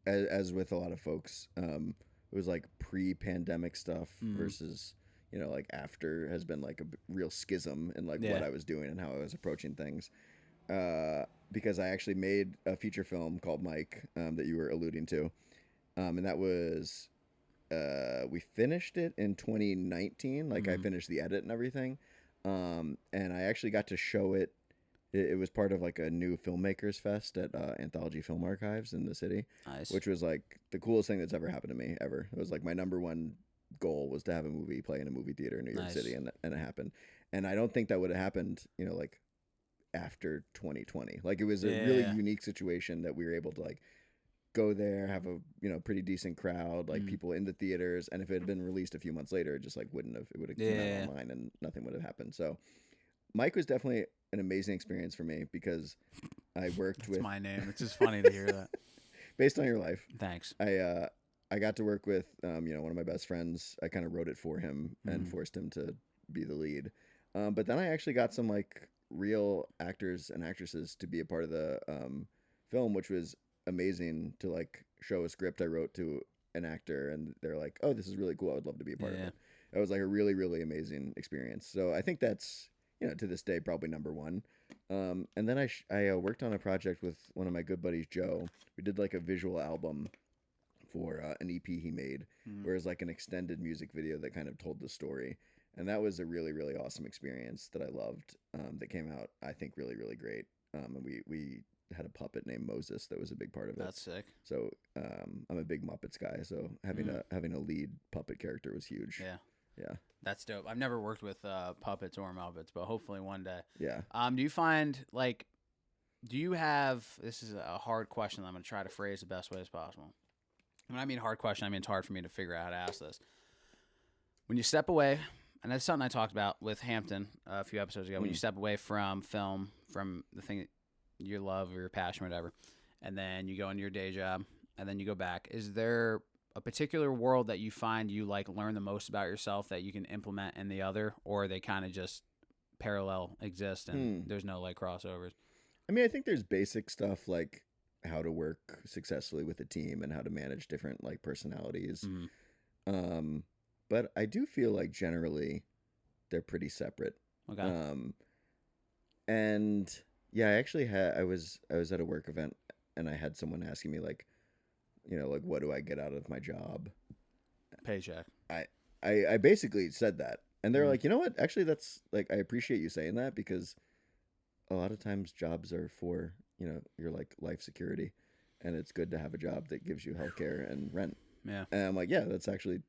as with a lot of folks, it was like pre-pandemic stuff versus like after has been like a real schism in like what I was doing and how I was approaching things. Because I actually made a feature film called Mike that you were alluding to, and that was we finished it in 2019. Like I finished the edit and everything, and I actually got to show it. It was part of like a new filmmakers fest at Anthology Film Archives in the city, which was like the coolest thing that's ever happened to me ever. It was like my number one goal was to have a movie play in a movie theater in New York City, and it happened. And I don't think that would have happened, like after 2020. Like it was a really unique situation that we were able to like go there, have a pretty decent crowd, like people in the theaters, and if it had been released a few months later, it just like wouldn't have. It would have come out online and nothing would have happened. So Mike was definitely an amazing experience for me because I worked with my name. It's just funny to hear that. Based on your life. Thanks. I got to work with one of my best friends. I kind of wrote it for him and forced him to be the lead. But then I actually got some like real actors and actresses to be a part of the film, which was amazing to like show a script I wrote to an actor and they're like, "Oh, this is really cool. I would love to be a part of it." It was like a really, really amazing experience. So I think that's to this day, probably number one. And then I worked on a project with one of my good buddies, Joe. We did like a visual album for an EP he made, where it was like an extended music video that kind of told the story. And that was a really, really awesome experience that I loved. That came out, I think, really, really great. And we had a puppet named Moses that was a big part of it. That's sick. So I'm a big Muppets guy, so having a lead puppet character was huge. Yeah. That's dope. I've never worked with puppets or Muppets, but hopefully one day. Yeah. Do you find like, do you have? This is a hard question that I'm going to try to phrase the best way as possible. When I mean hard question, I mean it's hard for me to figure out how to ask this. When you step away, and that's something I talked about with Hampton a few episodes ago. When you step away from film, from the thing that you love or your passion, or whatever, and then you go into your day job, and then you go back. Is there a particular world that you find you like learn the most about yourself that you can implement in the other, or they kind of just parallel exist and there's no like crossovers? I mean, I think there's basic stuff like how to work successfully with a team and how to manage different like personalities. But I do feel like generally they're pretty separate. Okay. And yeah, I actually I was at a work event and I had someone asking me like, like what do I get out of my job? Paycheck. I basically said that. And they're like, you know what? Actually, that's like, I appreciate you saying that because a lot of times jobs are for, your like life security. And it's good to have a job that gives you healthcare and rent. Yeah. And I'm like, yeah, that's actually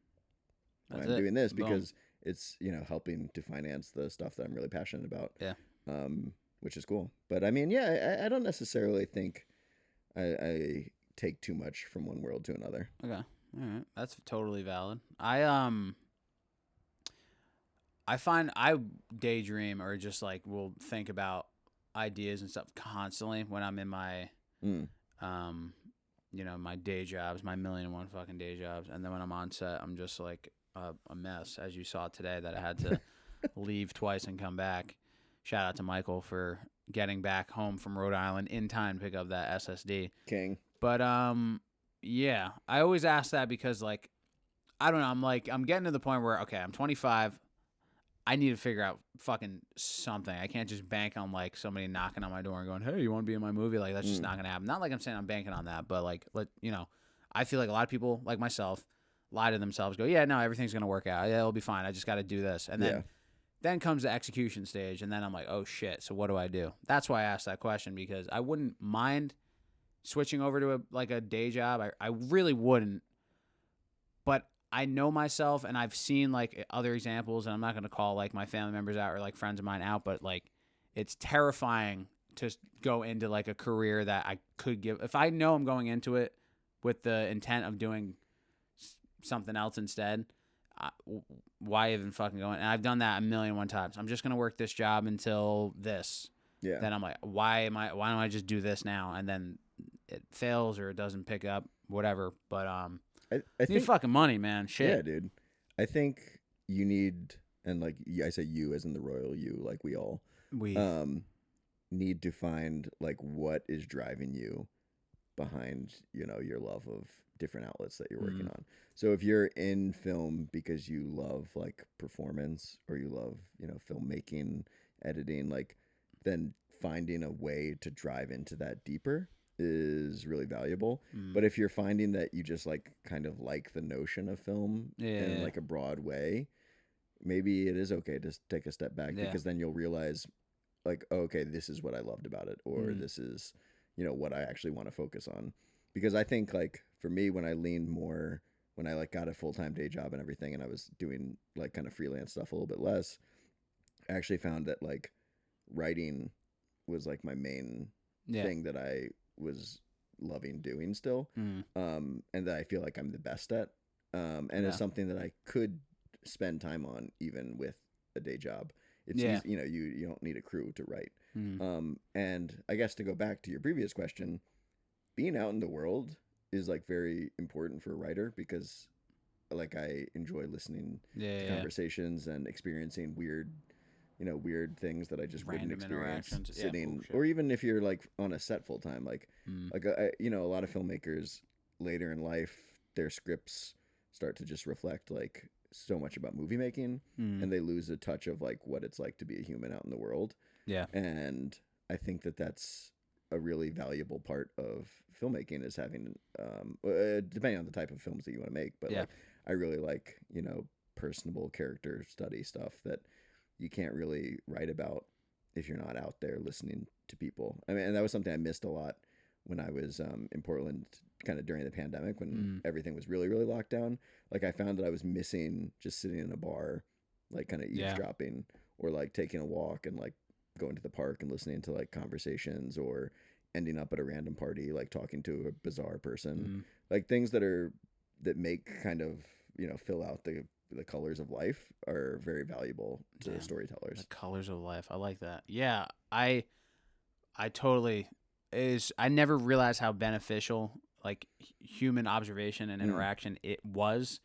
why I'm doing this because it's, helping to finance the stuff that I'm really passionate about. Yeah. Which is cool. But I mean, yeah, I don't necessarily think I take too much from one world to another. Okay. All right. That's totally valid. I find I daydream or just like will think about ideas and stuff constantly when I'm in my my day jobs, my 1,000,001 fucking day jobs, and then when I'm on set, I'm just like a mess, as you saw today that I had to leave twice and come back. Shout out to Michael for getting back home from Rhode Island in time to pick up that SSD. King. But yeah, I always ask that because like I don't know, I'm getting to the point where okay, I'm 25. I need to figure out fucking something. I can't just bank on like somebody knocking on my door and going, "Hey, you want to be in my movie?" Like that's just not gonna happen. Not like I'm saying I'm banking on that, but like I feel like a lot of people like myself lie to themselves, go, "Yeah, no, everything's gonna work out. Yeah, it'll be fine. I just got to do this." And then comes the execution stage, and then I'm like, "Oh shit! So what do I do?" That's why I asked that question because I wouldn't mind switching over to a day job. I really wouldn't, but I know myself and I've seen like other examples, and I'm not going to call like my family members out or like friends of mine out, but like it's terrifying to go into like a career that I could give. If I know I'm going into it with the intent of doing something else instead, why even fucking go in? And I've done that 1,000,001 times. I'm just gonna work this job until this. Yeah. Then I'm like, why don't I just do this now? And then it fails or it doesn't pick up, whatever. But I you think need fucking money, man. Shit. Yeah, dude. I think you need, and like I say you as in the royal you, like we all need to find like what is driving you behind, your love of different outlets that you're working on. So if you're in film because you love like performance or you love, filmmaking, editing, like then finding a way to drive into that deeper is really valuable. But if you're finding that you just like kind of like the notion of film in like a broad way, maybe it is okay to take a step back because then you'll realize like, oh, okay, this is what I loved about it, or this is, what I actually want to focus on. Because I think like for me, when I leaned more, when I like got a full-time day job and everything, and I was doing like kind of freelance stuff a little bit less, I actually found that like writing was like my main thing that I was loving doing still, and that I feel like I'm the best at, and it's something that I could spend time on even with a day job. It's easy, you don't need a crew to write. And I guess to go back to your previous question, being out in the world is like very important for a writer because like I enjoy listening to conversations and experiencing weird things that I just Random wouldn't experience interactions. sitting, or even if you're like on a set full time, like a lot of filmmakers later in life, their scripts start to just reflect like so much about movie making, and they lose a touch of like what it's like to be a human out in the world. Yeah. And I think that that's a really valuable part of filmmaking is having, depending on the type of films that you want to make, but like I really like, personable character study stuff that you can't really write about if you're not out there listening to people. I mean, and that was something I missed a lot when I was in Portland kind of during the pandemic when everything was really, really locked down. Like I found that I was missing just sitting in a bar, like kind of eavesdropping or like taking a walk and like going to the park and listening to like conversations or ending up at a random party, like talking to a bizarre person, like things that make kind of, fill out the colors of life are very valuable to storytellers. The colors of life. I like that. Yeah. I totally I never realized how beneficial like human observation and interaction it was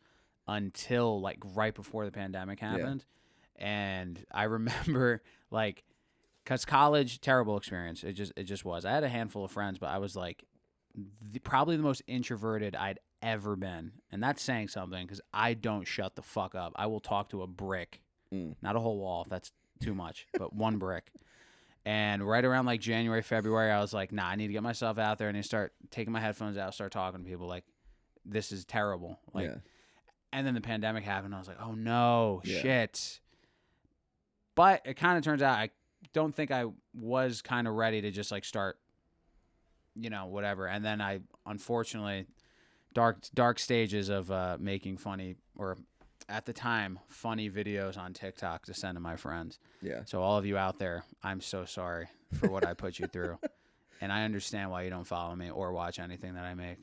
until like right before the pandemic happened. And I remember like, cause college, terrible experience. It just was. I had a handful of friends, but I was like probably the most introverted I'd ever been. And that's saying something because I don't shut the fuck up. I will talk to a brick, not a whole wall. That's too much, but one brick. And right around like January, February, I was like, nah, I need to get myself out there and start taking my headphones out, start talking to people. Like, this is terrible. Like, and then the pandemic happened. I was like, oh no, shit. But it kind of turns out I don't think I was kind of ready to just like start, whatever. And then I, unfortunately, dark stages of making funny or at the time funny videos on TikTok to send to my friends. Yeah. So all of you out there, I'm so sorry for what I put you through. And I understand why you don't follow me or watch anything that I make.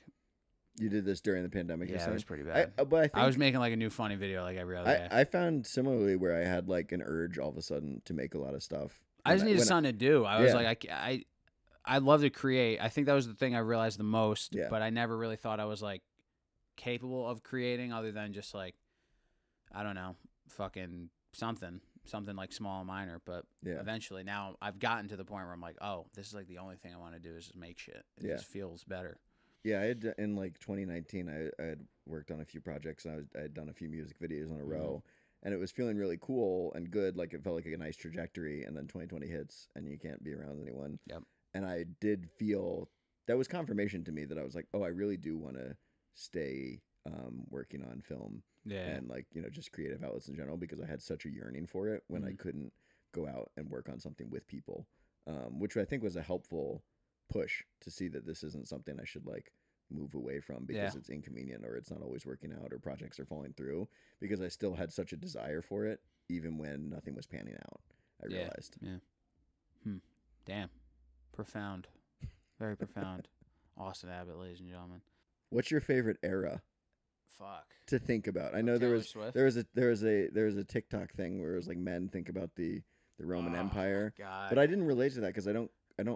You did this during the pandemic. Yeah, it was pretty bad. But I think I was making like a new funny video like every other day. I found similarly where I had like an urge all of a sudden to make a lot of stuff. I just needed something to do. I was like, I love to create. I think that was the thing I realized the most. Yeah. But I never really thought I was like capable of creating other than just like, I don't know, fucking something like small and minor. But eventually now I've gotten to the point where I'm like, oh, this is like the only thing I want to do is just make shit. It just feels better. Yeah, I had in like 2019, I had worked on a few projects and I had done a few music videos in a row, and it was feeling really cool and good. Like it felt like a nice trajectory, and then 2020 hits and you can't be around anyone. Yep. And I did feel that was confirmation to me that I was like, oh, I really do want to stay working on film. And like, just creative outlets in general, because I had such a yearning for it when I couldn't go out and work on something with people, which I think was a helpful push to see that this isn't something I should like move away from because it's inconvenient or it's not always working out or projects are falling through, because I still had such a desire for it even when nothing was panning out. I realized. Damn. Profound. Very profound. Austin Abbott, ladies and gentlemen. What's your favorite era Fuck. to think about. I know Taylor Swift? there was a TikTok thing where it was like men think about the Roman Empire, God. but I didn't relate to that because I don't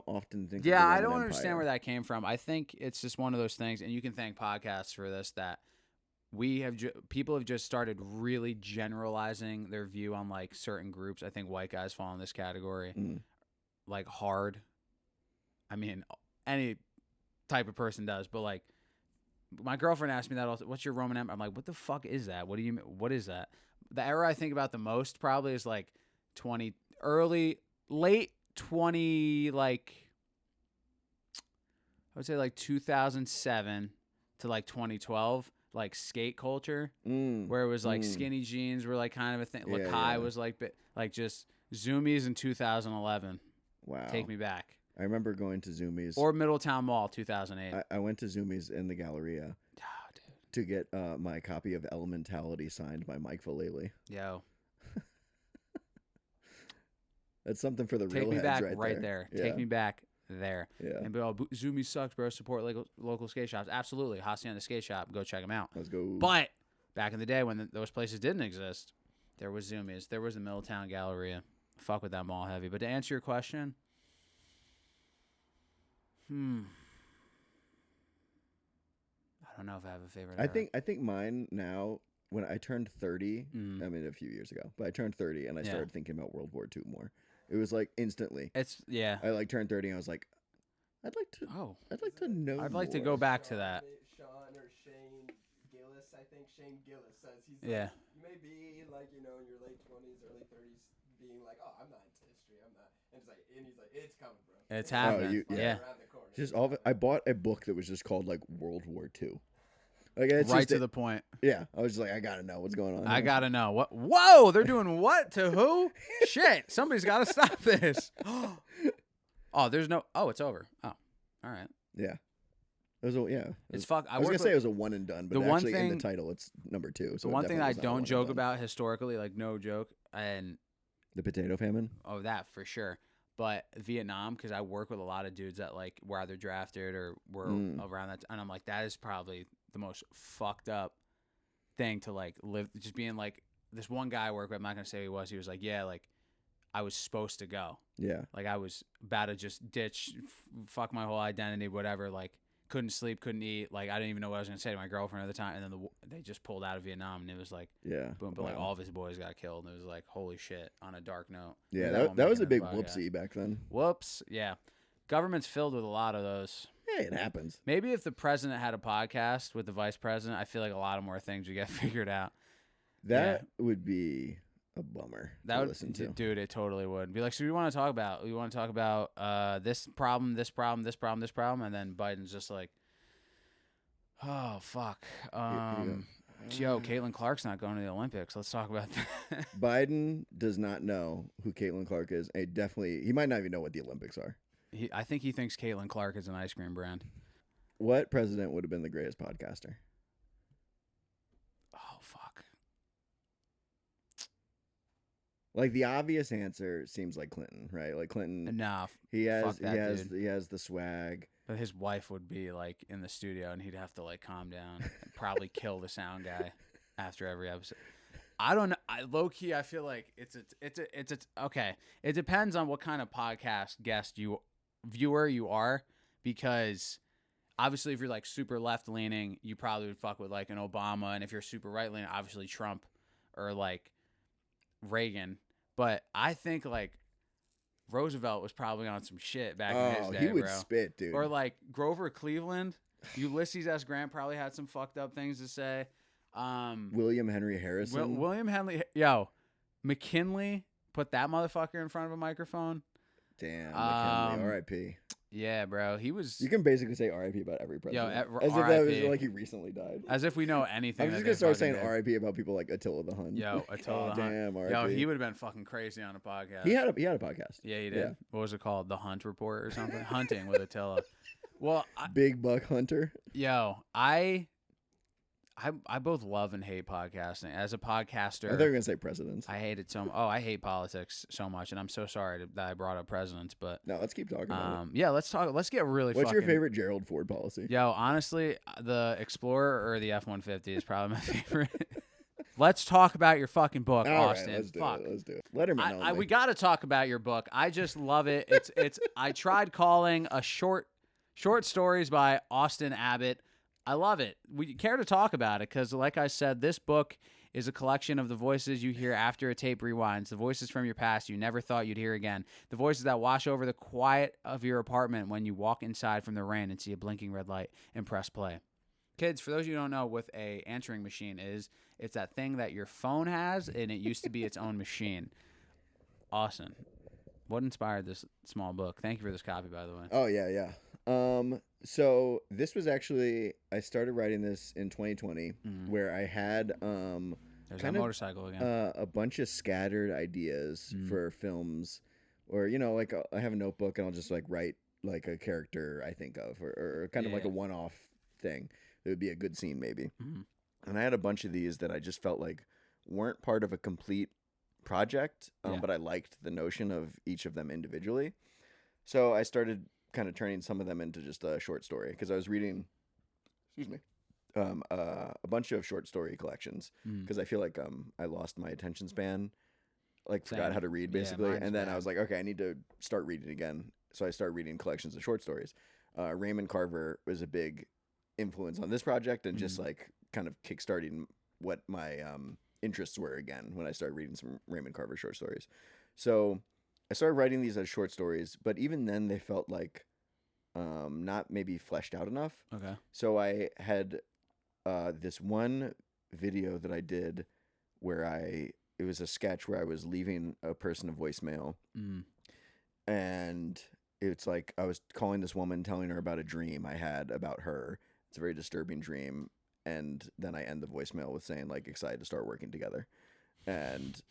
often think. Yeah, of the I Roman don't Empire. understand where that came from. I think it's just one of those things, and you can thank podcasts for this, that people have just started really generalizing their view on like certain groups. I think white guys fall in this category, like hard. I mean, any type of person does, but like my girlfriend asked me that also. What's your Roman Empire? I'm like, what the fuck is that? What do you? What is that? The era I think about the most probably is like late 20, like I would say like 2007 to like 2012, like skate culture, where it was like skinny jeans were like kind of a thing. Yeah, Lakai was like just Zoomies in 2011. Wow. Take me back. I remember going to Zoomies. Or Middletown Mall 2008. I went to Zoomies in the Galleria to get my copy of Elementality signed by Mike Vallely. Yo. That's something for the Take real me heads back right there. Take me back there. Yeah. And be all, Zoomies sucks, bro. Support local skate shops. Absolutely. Hacienda Skate Shop. Go check them out. Let's go. But back in the day when those places didn't exist, there was Zoomies. There was the Middletown Galleria. Fuck with that mall heavy. But to answer your question, I don't know if I have a favorite. I think mine now, when I turned 30, I mean a few years ago, but I turned 30 and I started thinking about World War II more. It was like instantly. I like turned 30 and I was like, I'd like to know. I'd like to go back to that. Sean or Shane Gillis, I think Shane Gillis says he's Yeah. like, you may be like, you know, in your late 20s, early 30s, being like, oh, I'm not into history, I'm not. And he's like, it's coming, bro. It's happening. Yeah. Around the corner. Just all of it. I bought a book that was just called like World War II. Like it's Right just to the point. Yeah, I was just like, I gotta know what's going on. I here. gotta know what. Whoa, they're doing what to who? Shit, somebody's got to stop this. Oh, there's no. Oh, it's over. Oh, all right. Yeah. It was It's fuck. I was gonna say it was a one and done, but the one actually thing, in the title it's number 2. So the one thing I don't joke about historically, like no joke, and the potato famine. Oh, that for sure. But Vietnam, because I work with a lot of dudes that like were either drafted or were around that, and I'm like, that is probably the most fucked up thing to like live. Just being like, this one guy I work with, I'm not gonna say who he was. He was like, yeah, like I was supposed to go. Yeah. Like I was about to just ditch, fuck my whole identity, whatever. Like couldn't sleep, couldn't eat. Like I didn't even know what I was gonna say to my girlfriend at the time. And then they just pulled out of Vietnam, and it was like, boom. But like all of his boys got killed, and it was like, holy shit. On a dark note. Yeah, that was a big whoopsie back then. Whoops. Yeah. Government's filled with a lot of those. Hey, it happens. Maybe if the president had a podcast with the vice president, I feel like a lot of more things would get figured out. That would be a bummer. That would listen to. Dude, it totally would. Be like, so we want to talk about this problem, this problem, this problem, this problem, and then Biden's just like, oh fuck. Yo, Caitlin Clark's not going to the Olympics. Let's talk about that. Biden does not know who Caitlin Clark is. He might not even know what the Olympics are. I think he thinks Caitlin Clark is an ice cream brand. What president would have been the greatest podcaster? Oh fuck. Like the obvious answer seems like Clinton, right? Like Clinton. Nah, he has the swag. But his wife would be like in the studio, and he'd have to like calm down and probably kill the sound guy after every episode. I don't know. Low key, I feel like it's okay. It depends on what kind of podcast viewer you are, because obviously if you're like super left leaning, you probably would fuck with like an Obama, and if you're super right leaning, obviously Trump or like Reagan. But I think like Roosevelt was probably on some shit back in his day, he would bro. spit, dude. Or like Grover Cleveland, Ulysses S. Grant probably had some fucked up things to say. William Henry Harrison. William Henry. Yo, McKinley put that motherfucker in front of a microphone. Damn, McKinley. R.I.P. Yeah, bro. He was. You can basically say R.I.P. about every president. Yo, as if that was like he recently died. As if we know anything. I'm just gonna start saying R.I.P. about people like Attila the Hun. Yo, Attila the Hun. Damn, R.I.P. Yo, he would have been fucking crazy on a podcast. He had a podcast. Yeah, he did. Yeah. What was it called? The Hunt Report or something? Hunting with Attila. Well, Big Buck Hunter. Yo, I I both love and hate podcasting. As a podcaster, I thought you were gonna say presidents. I hate it so. Oh, I hate politics so much, and I'm so sorry that I brought up presidents. But No, let's keep talking about it. yeah, let's talk. Let's get really. What's your favorite Gerald Ford policy? Yo, honestly, the Explorer or the F-150 is probably my favorite. Let's talk about your fucking book, All Austin. right, let's do Fuck. it. Let's do it. Letterman only. We got to talk about your book. I just love it. It's. I tried calling a short stories by Austin Abbott. I love it. We care to talk about it because, like I said, this book is a collection of the voices you hear after a tape rewinds, the voices from your past you never thought you'd hear again, the voices that wash over the quiet of your apartment when you walk inside from the rain and see a blinking red light and press play. Kids, for those of you who don't know what a answering machine is, it's that thing that your phone has, and it used to be its own machine. Austin, what inspired this small book? Thank you for this copy, by the way. Oh yeah. So this was actually, I started writing this in 2020, where I had There's that motorcycle again. A bunch of scattered ideas for films, or like I have a notebook and I'll just like write like a character I think of, or kind of like a one-off thing. It would be a good scene maybe. And I had a bunch of these that I just felt like weren't part of a complete project, but I liked the notion of each of them individually. So I started kind of turning some of them into just a short story because I was reading, a bunch of short story collections because I feel like I lost my attention span, like forgot how to read basically, and then I was like, okay, I need to start reading again. So I started reading collections of short stories. Raymond Carver was a big influence on this project and just like kind of kickstarting what my interests were again when I started reading some Raymond Carver short stories. So I started writing these as short stories, but even then they felt like not maybe fleshed out enough. Okay. So I had this one video that I did where it was a sketch where I was leaving a person a voicemail, and it's like I was calling this woman, telling her about a dream I had about her. It's a very disturbing dream, and then I end the voicemail with saying like excited to start working together, and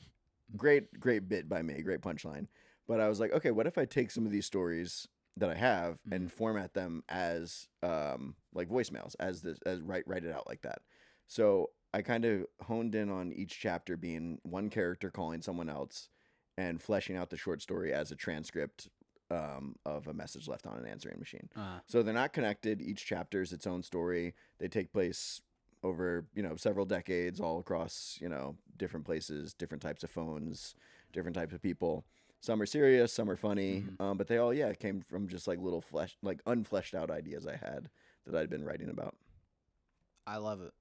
great bit by me, great punchline. But I was like, okay, what if I take some of these stories that I have and format them as like voicemails, as write it out like that. So I kind of honed in on each chapter being one character calling someone else and fleshing out the short story as a transcript of a message left on an answering machine. So they're not connected. Each chapter is its own story. They take place over, several decades all across, different places, different types of phones, different types of people. Some are serious, some are funny, but they all, came from just like little unfleshed out ideas I had that I'd been writing about. I love it.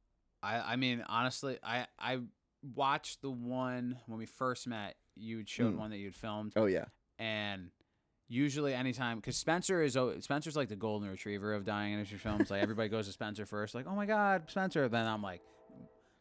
I mean, honestly, I watched the one when we first met. You showed one that you'd filmed. Oh yeah. And usually anytime, because Spencer's like the golden retriever of dying industry films. Like everybody goes to Spencer first, like, oh my God, Spencer. Then I'm like,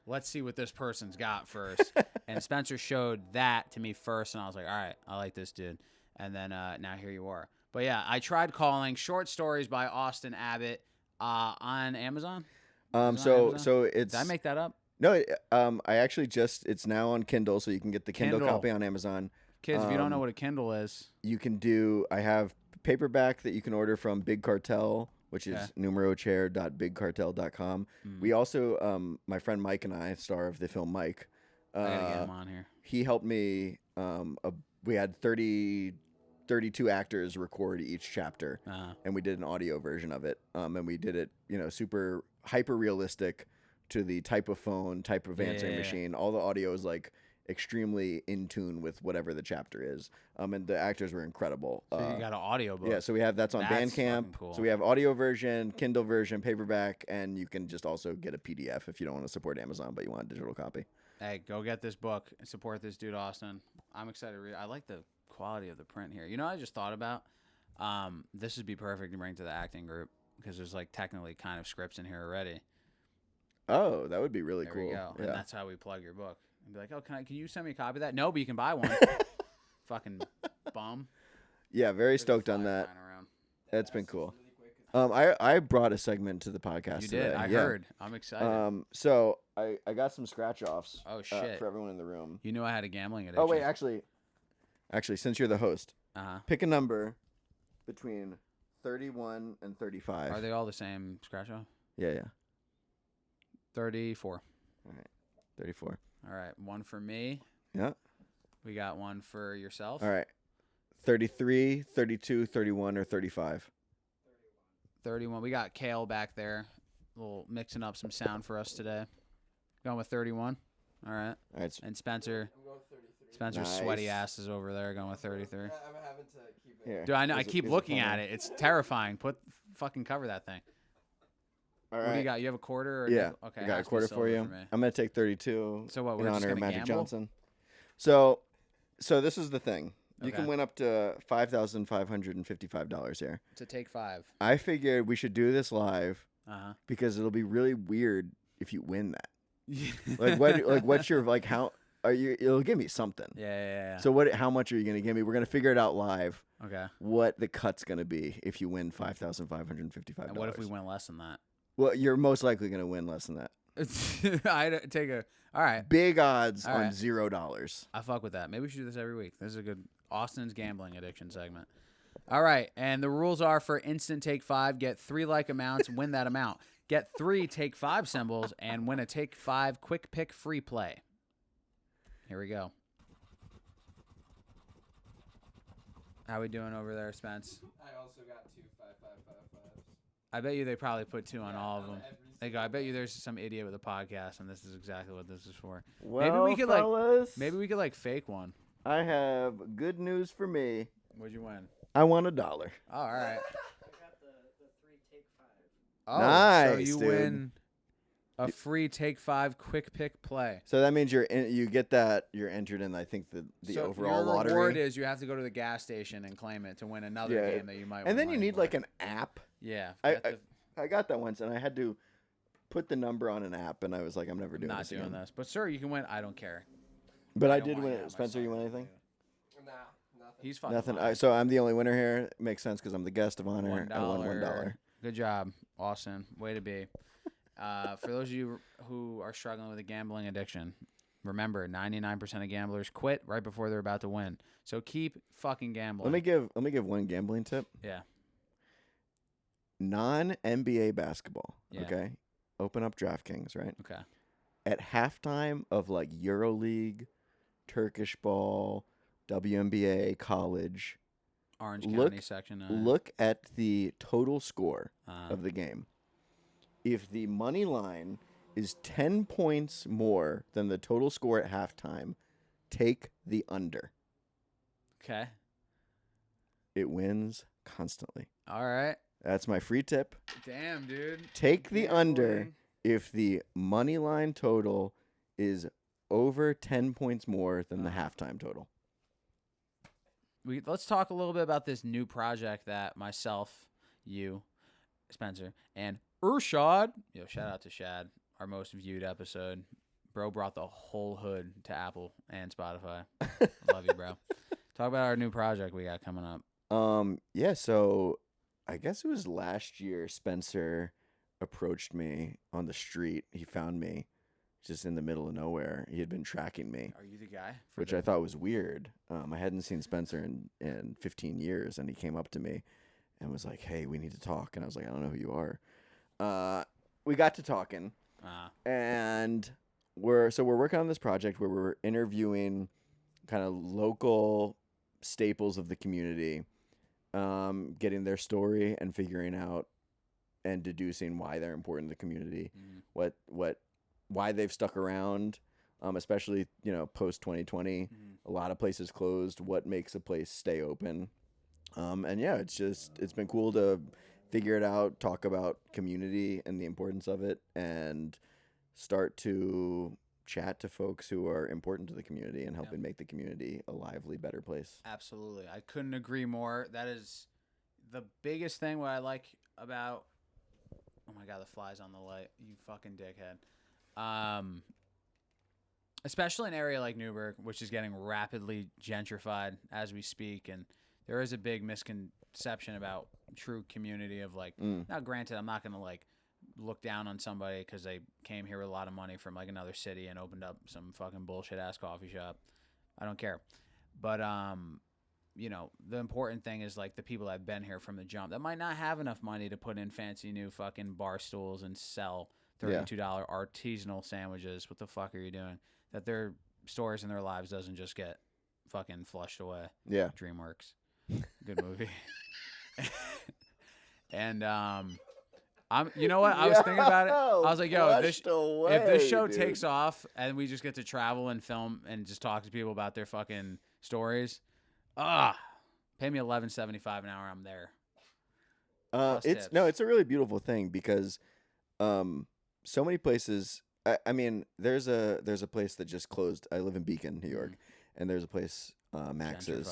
let's see what this person's got first. And Spencer showed that to me first, and I was like, all right, I like this dude. And then now here you are. But yeah, I tried calling Short Stories by Austin Abbott on Amazon. So it's. Did I make that up? No, I actually it's now on Kindle, so you can get the Kindle copy on Amazon. Kids, if you don't know what a Kindle is, you can I have paperback that you can order from Big Cartel, which is numerochair.bigcartel.com. We also, my friend Mike and I, star of the film Mike, I gotta get him on here. He helped me. We had 32 actors record each chapter, and we did an audio version of it. And we did it, super hyper realistic to the type of phone, type of answering machine. All the audio is like extremely in tune with whatever the chapter is. And the actors were incredible. So you got an audio book. Yeah, so that's on Bandcamp. Cool. So we have audio version, Kindle version, paperback, and you can just also get a PDF if you don't want to support Amazon, but you want a digital copy. Hey, go get this book and support this dude, Austin. I'm excited to read it. I like the quality of the print here. I just thought about this would be perfect to bring to the acting group because there's like technically kind of scripts in here already. Oh, that would be really cool. There we go. Yeah. And that's how we plug your book. And be like, oh, can you send me a copy of that? No, but you can buy one. Fucking bum. Yeah, very stoked on that. That's been cool. I brought a segment to the podcast You today. did. I heard. I'm excited. So I got some scratch offs. Oh shit. For everyone in the room. You knew I had a gambling addiction. Oh wait, actually, since you're the host, pick a number between 31 and 35. Are they all the same scratch off? Yeah. 34. All right. 34. All right. One for me. Yeah. We got one for yourself. All right. 33, 32, 31, or 35. 31. We got Kale back there. A little mixing up some sound for us today. Going with 31. All right. All right. And Spencer. I'm going 33. Spencer's Nice. sweaty ass is over there going with 33. I'm having to keep it. Here. Dude, I know. I Is it- keep is looking funny? at it. It's terrifying. Fucking cover that thing. All What do you right. got? You have a quarter? Or Yeah. Okay. I it got a has to be quarter for silver you. me. I'm going to take 32 So what? in We're just honor of gonna Magic gamble? Johnson. So this is the thing. You Okay. can win up to $5,555 here. To take 5. I figured we should do this live Uh because it'll be really weird if you win that. huh. Like what? Like what's your like? How are you? It'll give me something. Yeah. So what? How much are you gonna give me? We're gonna figure it out live. Okay. What the cut's gonna be if you win $5,555? And what if we win less than that? Well, you're most likely gonna win less than that. I'd take a. All right. Big odds All on right. $0. I fuck with that. Maybe we should do this every week. This is a good Austin's gambling addiction segment. All right. And the rules are for instant take 5, get 3 like amounts, win that amount. Get 3 take 5 symbols and win a take 5 quick pick free play. Here we go. How we doing over there, Spence? I also got 2 5 5 5 5s. I bet you they probably put 2 on all of on them. every They go, I single bet you one. there's some idiot with a podcast and this is exactly what this is for. Well, we could, like- fellas, Maybe we could like fake one. I have good news for me. What'd you win? I won $1. Oh, all right. I got the 3 take 5. Oh, so Nice, you dude. win a free take 5 quick pick play. So that means you get that you're entered in. I think the So overall your lottery. reward is you have to go to the gas station and claim it to win another Yeah. game that you might. And win then you money need for. like an app. Yeah. I- get I got that once, and I had to put the number on an app, and I was like, I'm never doing not this doing again. this, but sir, you can win. I don't care. But I don't did want win you to it. have my Spencer, you son. win anything? Nah, nothing. He's fucking Nothing. lying. So I'm the only winner here. Makes sense because I'm the guest of honor. $1. I won $1. Good job, Austin. Way to be. For those of you who are struggling with a gambling addiction, remember 99% of gamblers quit right before they're about to win. So keep fucking gambling. Let me give one gambling tip. Yeah. Non-NBA basketball. Yeah. Okay. Open up DraftKings, right? Okay. At halftime of like EuroLeague, Turkish ball, WNBA, college, Orange Look- County section. look at the total score Uh, of the game. If the money line is 10 points more than the total score at halftime, take the under. okay. It wins constantly. All right. That's my free tip. Damn, dude. Take the under Gambling. if the money line total is over 10 points more than the halftime total. Let's talk a little bit about this new project that myself, you, Spencer, and Urshad. Yo, shout out to Shad, our most viewed episode. Bro brought the whole hood to Apple and Spotify. Love you, bro. Talk about our new project we got coming up. Yeah, so I guess it was last year Spencer approached me on the street. He found me just in the middle of nowhere. He had been tracking me, Are you the guy? which I thought was weird. I hadn't seen Spencer in 15 years, and he came up to me and was like, "Hey, we need to talk." And I was like, "I don't know who you are." We got to talking, and we're working on this project where we're interviewing kind of local staples of the community, getting their story and figuring out and deducing why they're important to the community, why they've stuck around, especially post 2020. A lot of places closed. What makes a place stay open? And yeah, it's been cool to figure it out, talk about community and the importance of it, and start to chat to folks who are important to the community and helping make the community a lively, better place. Absolutely. I couldn't agree more. That is the biggest thing what I like about oh my god, the fly's on the light. You fucking dickhead. Especially an area like Newburgh, which is getting rapidly gentrified as we speak, and there is a big misconception about true community of like now granted I'm not going to like look down on somebody because they came here with a lot of money from like another city and opened up some fucking bullshit ass coffee shop. I don't care. But the important thing is like the people that have been here from the jump that might not have enough money to put in fancy new fucking bar stools and sell $32 artisanal sandwiches. What the fuck are you doing? That their stories in their lives doesn't just get fucking flushed away. Yeah. DreamWorks. Good movie. And you know what? I was thinking about it. I was like, yo, if this show takes off and we just get to travel and film and just talk to people about their fucking stories, pay me $11.75 an hour. I'm there. It's a really beautiful thing because so many places. I mean, there's a place that just closed. I live in Beacon, New York, and there's a place Max's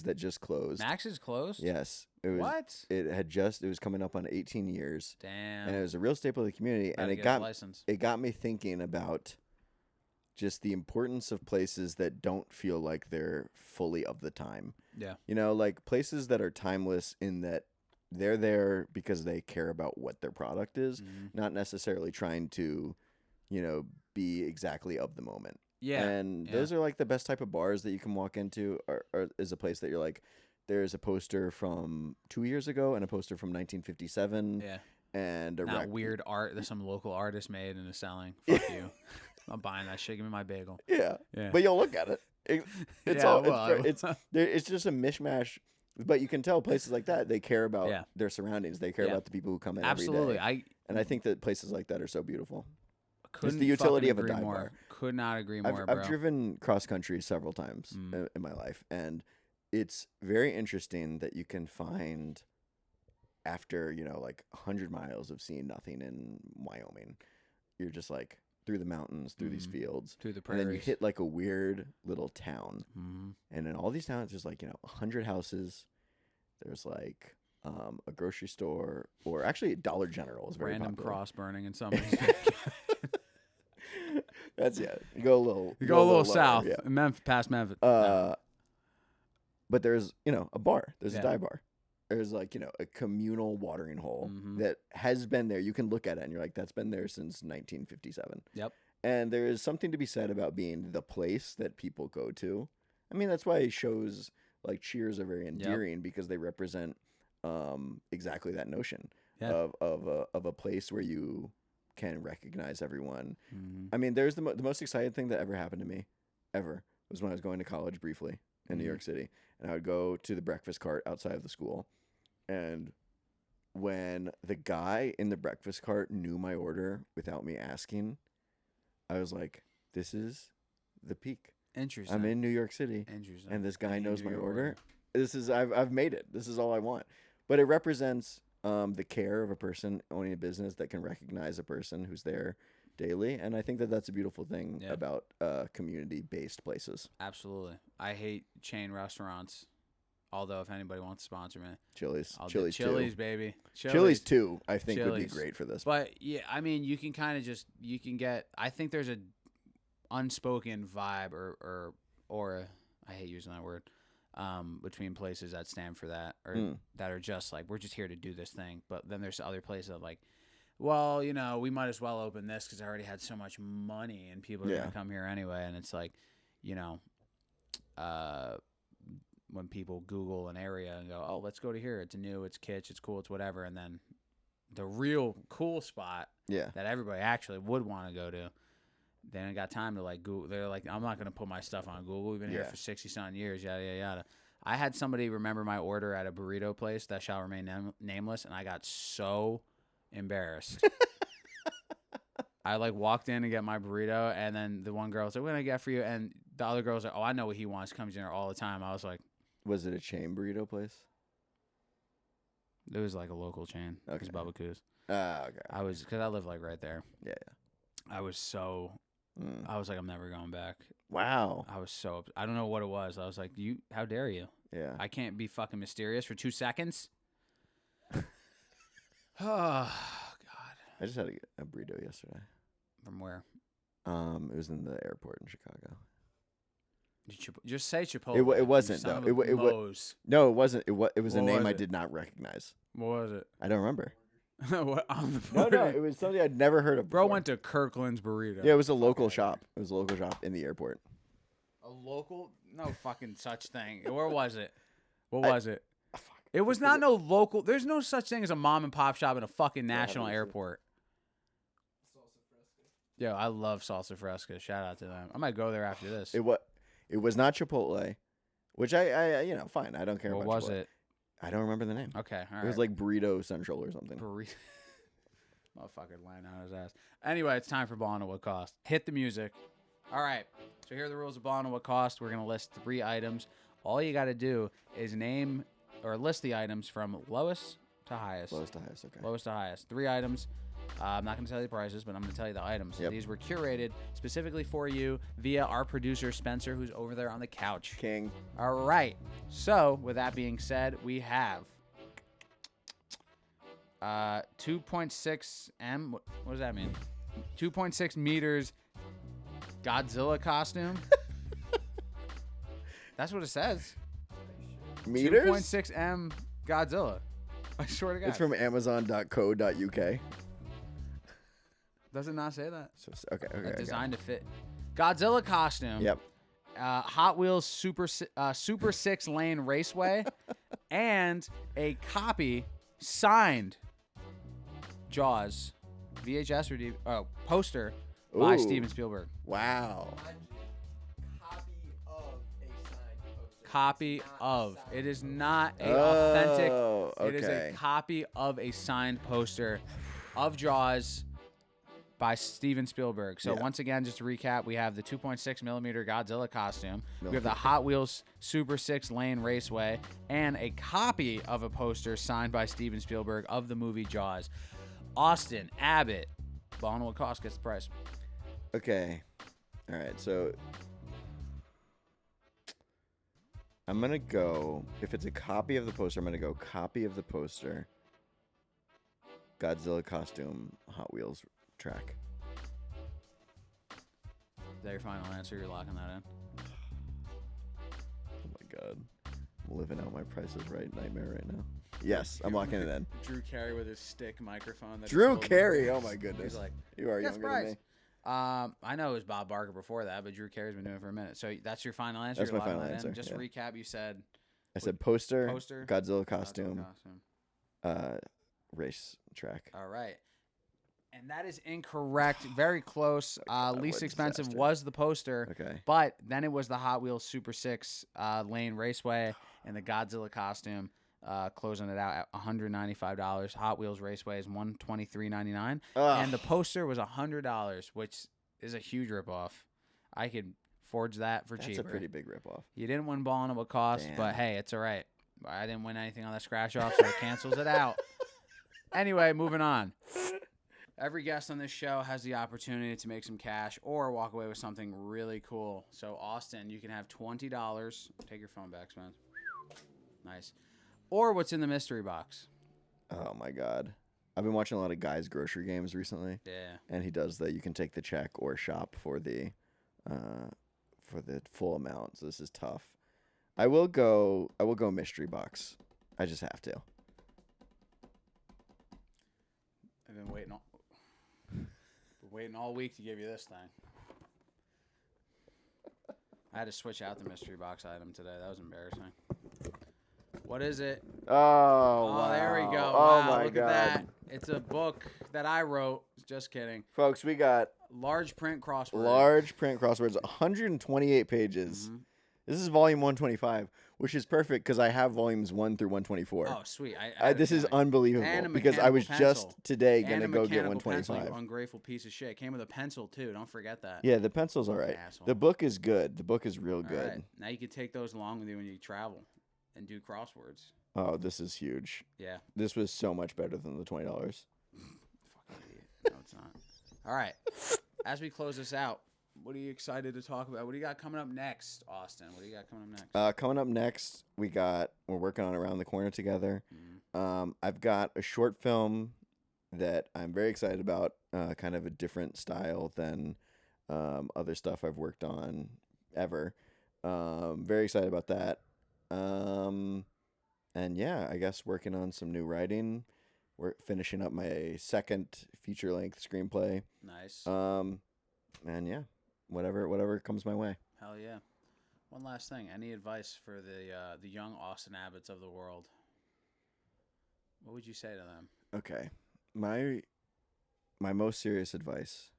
that just closed. Max is closed? Yes. It was, what? It was coming up on 18 years. Damn. And it was a real staple of the community. And it got me thinking about just the importance of places that don't feel like they're fully of the time. Yeah. You know, like places that are timeless in that they're there because they care about what their product is, not necessarily trying to, be exactly of the moment. Yeah. And those are like the best type of bars that you can walk into or is a place that you're like, there's a poster from 2 years ago and a poster from 1957. Yeah. And not weird art that some local artist made and is selling. Fuck you. I'm buying that shit. Give me my bagel. Yeah. Yeah. But you'll look at it. It's just a mishmash. But you can tell places like that, they care about their surroundings. They care about the people who come in every day. And I think that places like that are so beautiful. It's the utility of a dive bar. Could not agree more, bro. I've driven cross country several times in my life, and it's very interesting that you can find after, like 100 miles of seeing nothing in Wyoming, you're just like through the mountains, through these fields, through the prairies. And then you hit like a weird little town. And in all these towns, there's like, 100 houses. There's like a grocery store, or actually Dollar General is very random popular. Cross burning in somebody's That's You go a little south, yeah. Past Memphis. But there's a bar. There's a dive bar. There's like a communal watering hole that has been there. You can look at it and you're like, that's been there since 1957. Yep. And there is something to be said about being the place that people go to. I mean, that's why shows like Cheers are very endearing because they represent exactly that notion of a place where you can recognize everyone. I mean, there's the most exciting thing that ever happened to me ever was when I was going to college briefly in New York City, and I would go to the breakfast cart outside of the school, and when the guy in the breakfast cart knew my order without me asking, I was like, this is the peak. Interesting. I'm in New York City, and this guy knows my order. I've made it. This is all I want. But it represents the care of a person owning a business that can recognize a person who's there daily, and I think that that's a beautiful thing about community-based places. Absolutely. I hate chain restaurants. Although if anybody wants to sponsor me, Chili's too. Baby. Chili's too. I think would be great for this. But yeah, I mean, you can kind of get. I think there's a unspoken vibe or aura. I hate using that word. Between places that stand for that or that are just like, we're just here to do this thing. But then there's other places that like, well, we might as well open this because I already had so much money and people are going to come here anyway. And it's like, when people Google an area and go, oh, let's go to here. It's new, it's kitsch, it's cool, it's whatever. And then the real cool spot that everybody actually would want to go to, they ain't got time to like Google. They're like, I'm not going to put my stuff on Google. We've been here for 60-something years, yada, yada, yada. I had somebody remember my order at a burrito place that shall remain nameless, and I got so embarrassed. I like walked in to get my burrito, and then the one girl was like, what can I get for you? And the other girl was like, oh, I know what he wants. Comes in here all the time. I was like. Was it a chain burrito place? It was like a local chain. Okay. It was Bubba Coos. Okay. Because I live like right there. Yeah. I was so, I was like, I'm never going back. Wow. I was so, I don't know what it was. I was like, how dare you? Yeah. I can't be fucking mysterious for 2 seconds. Oh, God. I just had a burrito yesterday. From where? It was in the airport in Chicago. Just say Chipotle. It wasn't though. No, it wasn't. It was a name I did not recognize. What was it? I don't remember. What on the No, it was something I'd never heard of before. Bro went to Kirkland's Burrito. Yeah, it was a local shop. It was a local shop in the airport. A local? No fucking such thing. Where was it? What was it? It was not no local. There's no such thing as a mom and pop shop in a fucking national airport. Yo, I love Salsa Fresca. Shout out to them. I might go there after this. It was not Chipotle, which I fine. I don't care What about was Chipotle. it? I don't remember the name. Okay, all right. It was like Burrito Central or something. Motherfucker lying on his ass. Anyway, it's time for Ballin' at What Cost. Hit the music. All right. So here are the rules of Ballin' at What Cost. We're going to list 3 items. All you got to do is name or list the items from lowest to highest. Lowest to highest, okay. Lowest to highest. 3 items. I'm not going to tell you the prices, but I'm going to tell you the items. Yep. These were curated specifically for you via our producer, Spencer, who's over there on the couch. King. All right. So, with that being said, we have 2.6 M. What does that mean? 2.6 meters Godzilla costume. That's what it says. Meters? 2.6 M Godzilla. I swear to God. It's from Amazon.co.uk. Does it not say that? So, okay. Designed to fit. Godzilla costume. Yep. Hot Wheels Super 6 lane raceway, and a copy signed Jaws VHS or poster by Ooh. Steven Spielberg. Wow. Copy of a signed poster. It is not a authentic. Oh, It is a okay. copy of a signed poster of Jaws by Steven Spielberg. So Yeah. once again, just to recap, we have the 2.6 millimeter Godzilla costume. We have the Hot Wheels Super 6 lane raceway, and a copy of a poster signed by Steven Spielberg of the movie Jaws. Austin, Abbott, Ballin' at What Cost gets the price. Okay. All right. So I'm going to go, if it's a copy of the poster, I'm going to go copy of the poster, Godzilla costume, Hot Wheels track. Is that your final answer? You're locking that in? Oh my God. I'm living out my Price is Right nightmare right now. Yes, I'm locking it in. Drew Carey with his stick microphone. that Drew he's holding. Carey. Oh my goodness. He's like, You are "Guess younger price." than me. I know it was Bob Barker before that, but Drew Carey's been doing it for a minute. So that's your final answer? That's You're my locking final that in? answer, Just yeah. to recap, you said I said poster, poster, Godzilla Godzilla costume, costume. race track. All right. And that is incorrect. Very close. God, Least what a expensive disaster. was the poster, Okay. but then it was the Hot Wheels Super 6 lane raceway and the Godzilla costume, closing it out at $195. Hot Wheels Raceway is $123.99, and the poster was $100, which is a huge ripoff. I could forge that for That's cheaper. a pretty big ripoff. You didn't win Ballin' at What Cost, Damn. but hey, it's all right. I didn't win anything on that scratch off, so it cancels it out. Anyway, moving on. Every guest on this show has the opportunity to make some cash or walk away with something really cool. So, Austin, you can have $20. Take your phone back, man. Nice. Or what's in the mystery box. Oh my God. I've been watching a lot of Guys Grocery Games recently. Yeah. And he does that. You can take the check or shop for the full amount. So this is tough. I will go mystery box. I just have to. I've been waiting all week to give you this thing. I had to switch out the mystery box item today. That was embarrassing. What is it? Oh, wow. There we go. Oh Wow, my look God. at that. It's a book that I wrote. Just kidding. Folks, we got Large print crossword. large print crosswords, 128 pages. Mhm. This is volume 125, which is perfect because I have volumes 1 through 124. Oh, sweet. I This is And unbelievable a because I was mechanical just pencil. today And going a to go get mechanical pencil, 125. you ungrateful piece of shit. Came with a pencil, too. Don't forget that. Yeah, the pencil's all right. Asshole. The book is good. The book is real All good. right. Now you can take those along with you when you travel and do crosswords. Oh, this is huge. Yeah. This was so much better than the $20. Fucking idiot. No, it's not. All right. As we close this out, what are you excited to talk about? What do you got coming up next, Austin? What do you got coming up next? Coming up next, we're working on Around the Corner together. I've got a short film that I'm very excited about, kind of a different style than other stuff I've worked on ever. Very excited about that. And yeah, I guess working on some new writing. We're finishing up my second feature-length screenplay. Nice. And yeah, whatever comes my way. Hell yeah. One last thing. Any advice for the young Austin Abbotts of the world? What would you say to them? Okay. My most serious advice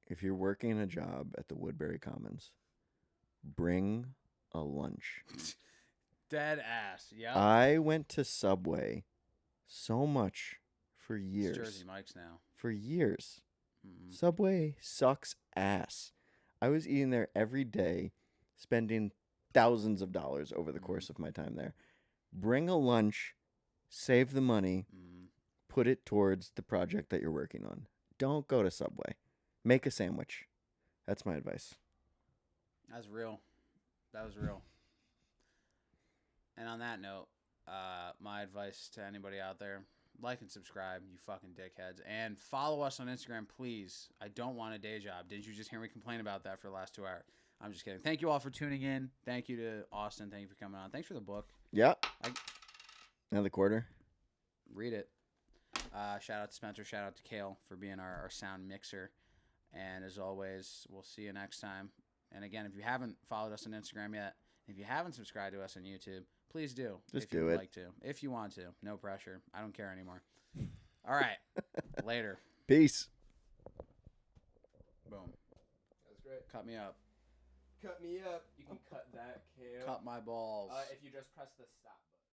if you're working a job at the Woodbury Commons, bring a lunch. Dead ass. Yep. I went to Subway so much for It's years. Jersey Mike's now. For years. Mm-mm. Subway sucks ass. I was eating there every day, spending thousands of dollars over the course of my time there. Bring a lunch, save the money, put it towards the project that you're working on. Don't go to Subway. Make a sandwich. That's my advice. That's real. That was real. And on that note, my advice to anybody out there, like and subscribe, you fucking dickheads. And follow us on Instagram, please. I don't want a day job. Didn't you just hear me complain about that for the last 2 hours? I'm just kidding. Thank you all for tuning in. Thank you to Austin. Thank you for coming on. Thanks for the book. Yeah. Another quarter. Read it. Shout out to Spencer. Shout out to Kale for being our sound mixer. And as always, we'll see you next time. And again, if you haven't followed us on Instagram yet, if you haven't subscribed to us on YouTube, please do. Just if do you'd it. like to. If you want to. No pressure. I don't care anymore. All right. Later. Peace. Boom. That was great. Cut me up. Cut me up. You can cut that, Kale. Cut my balls. If you just press the stop button.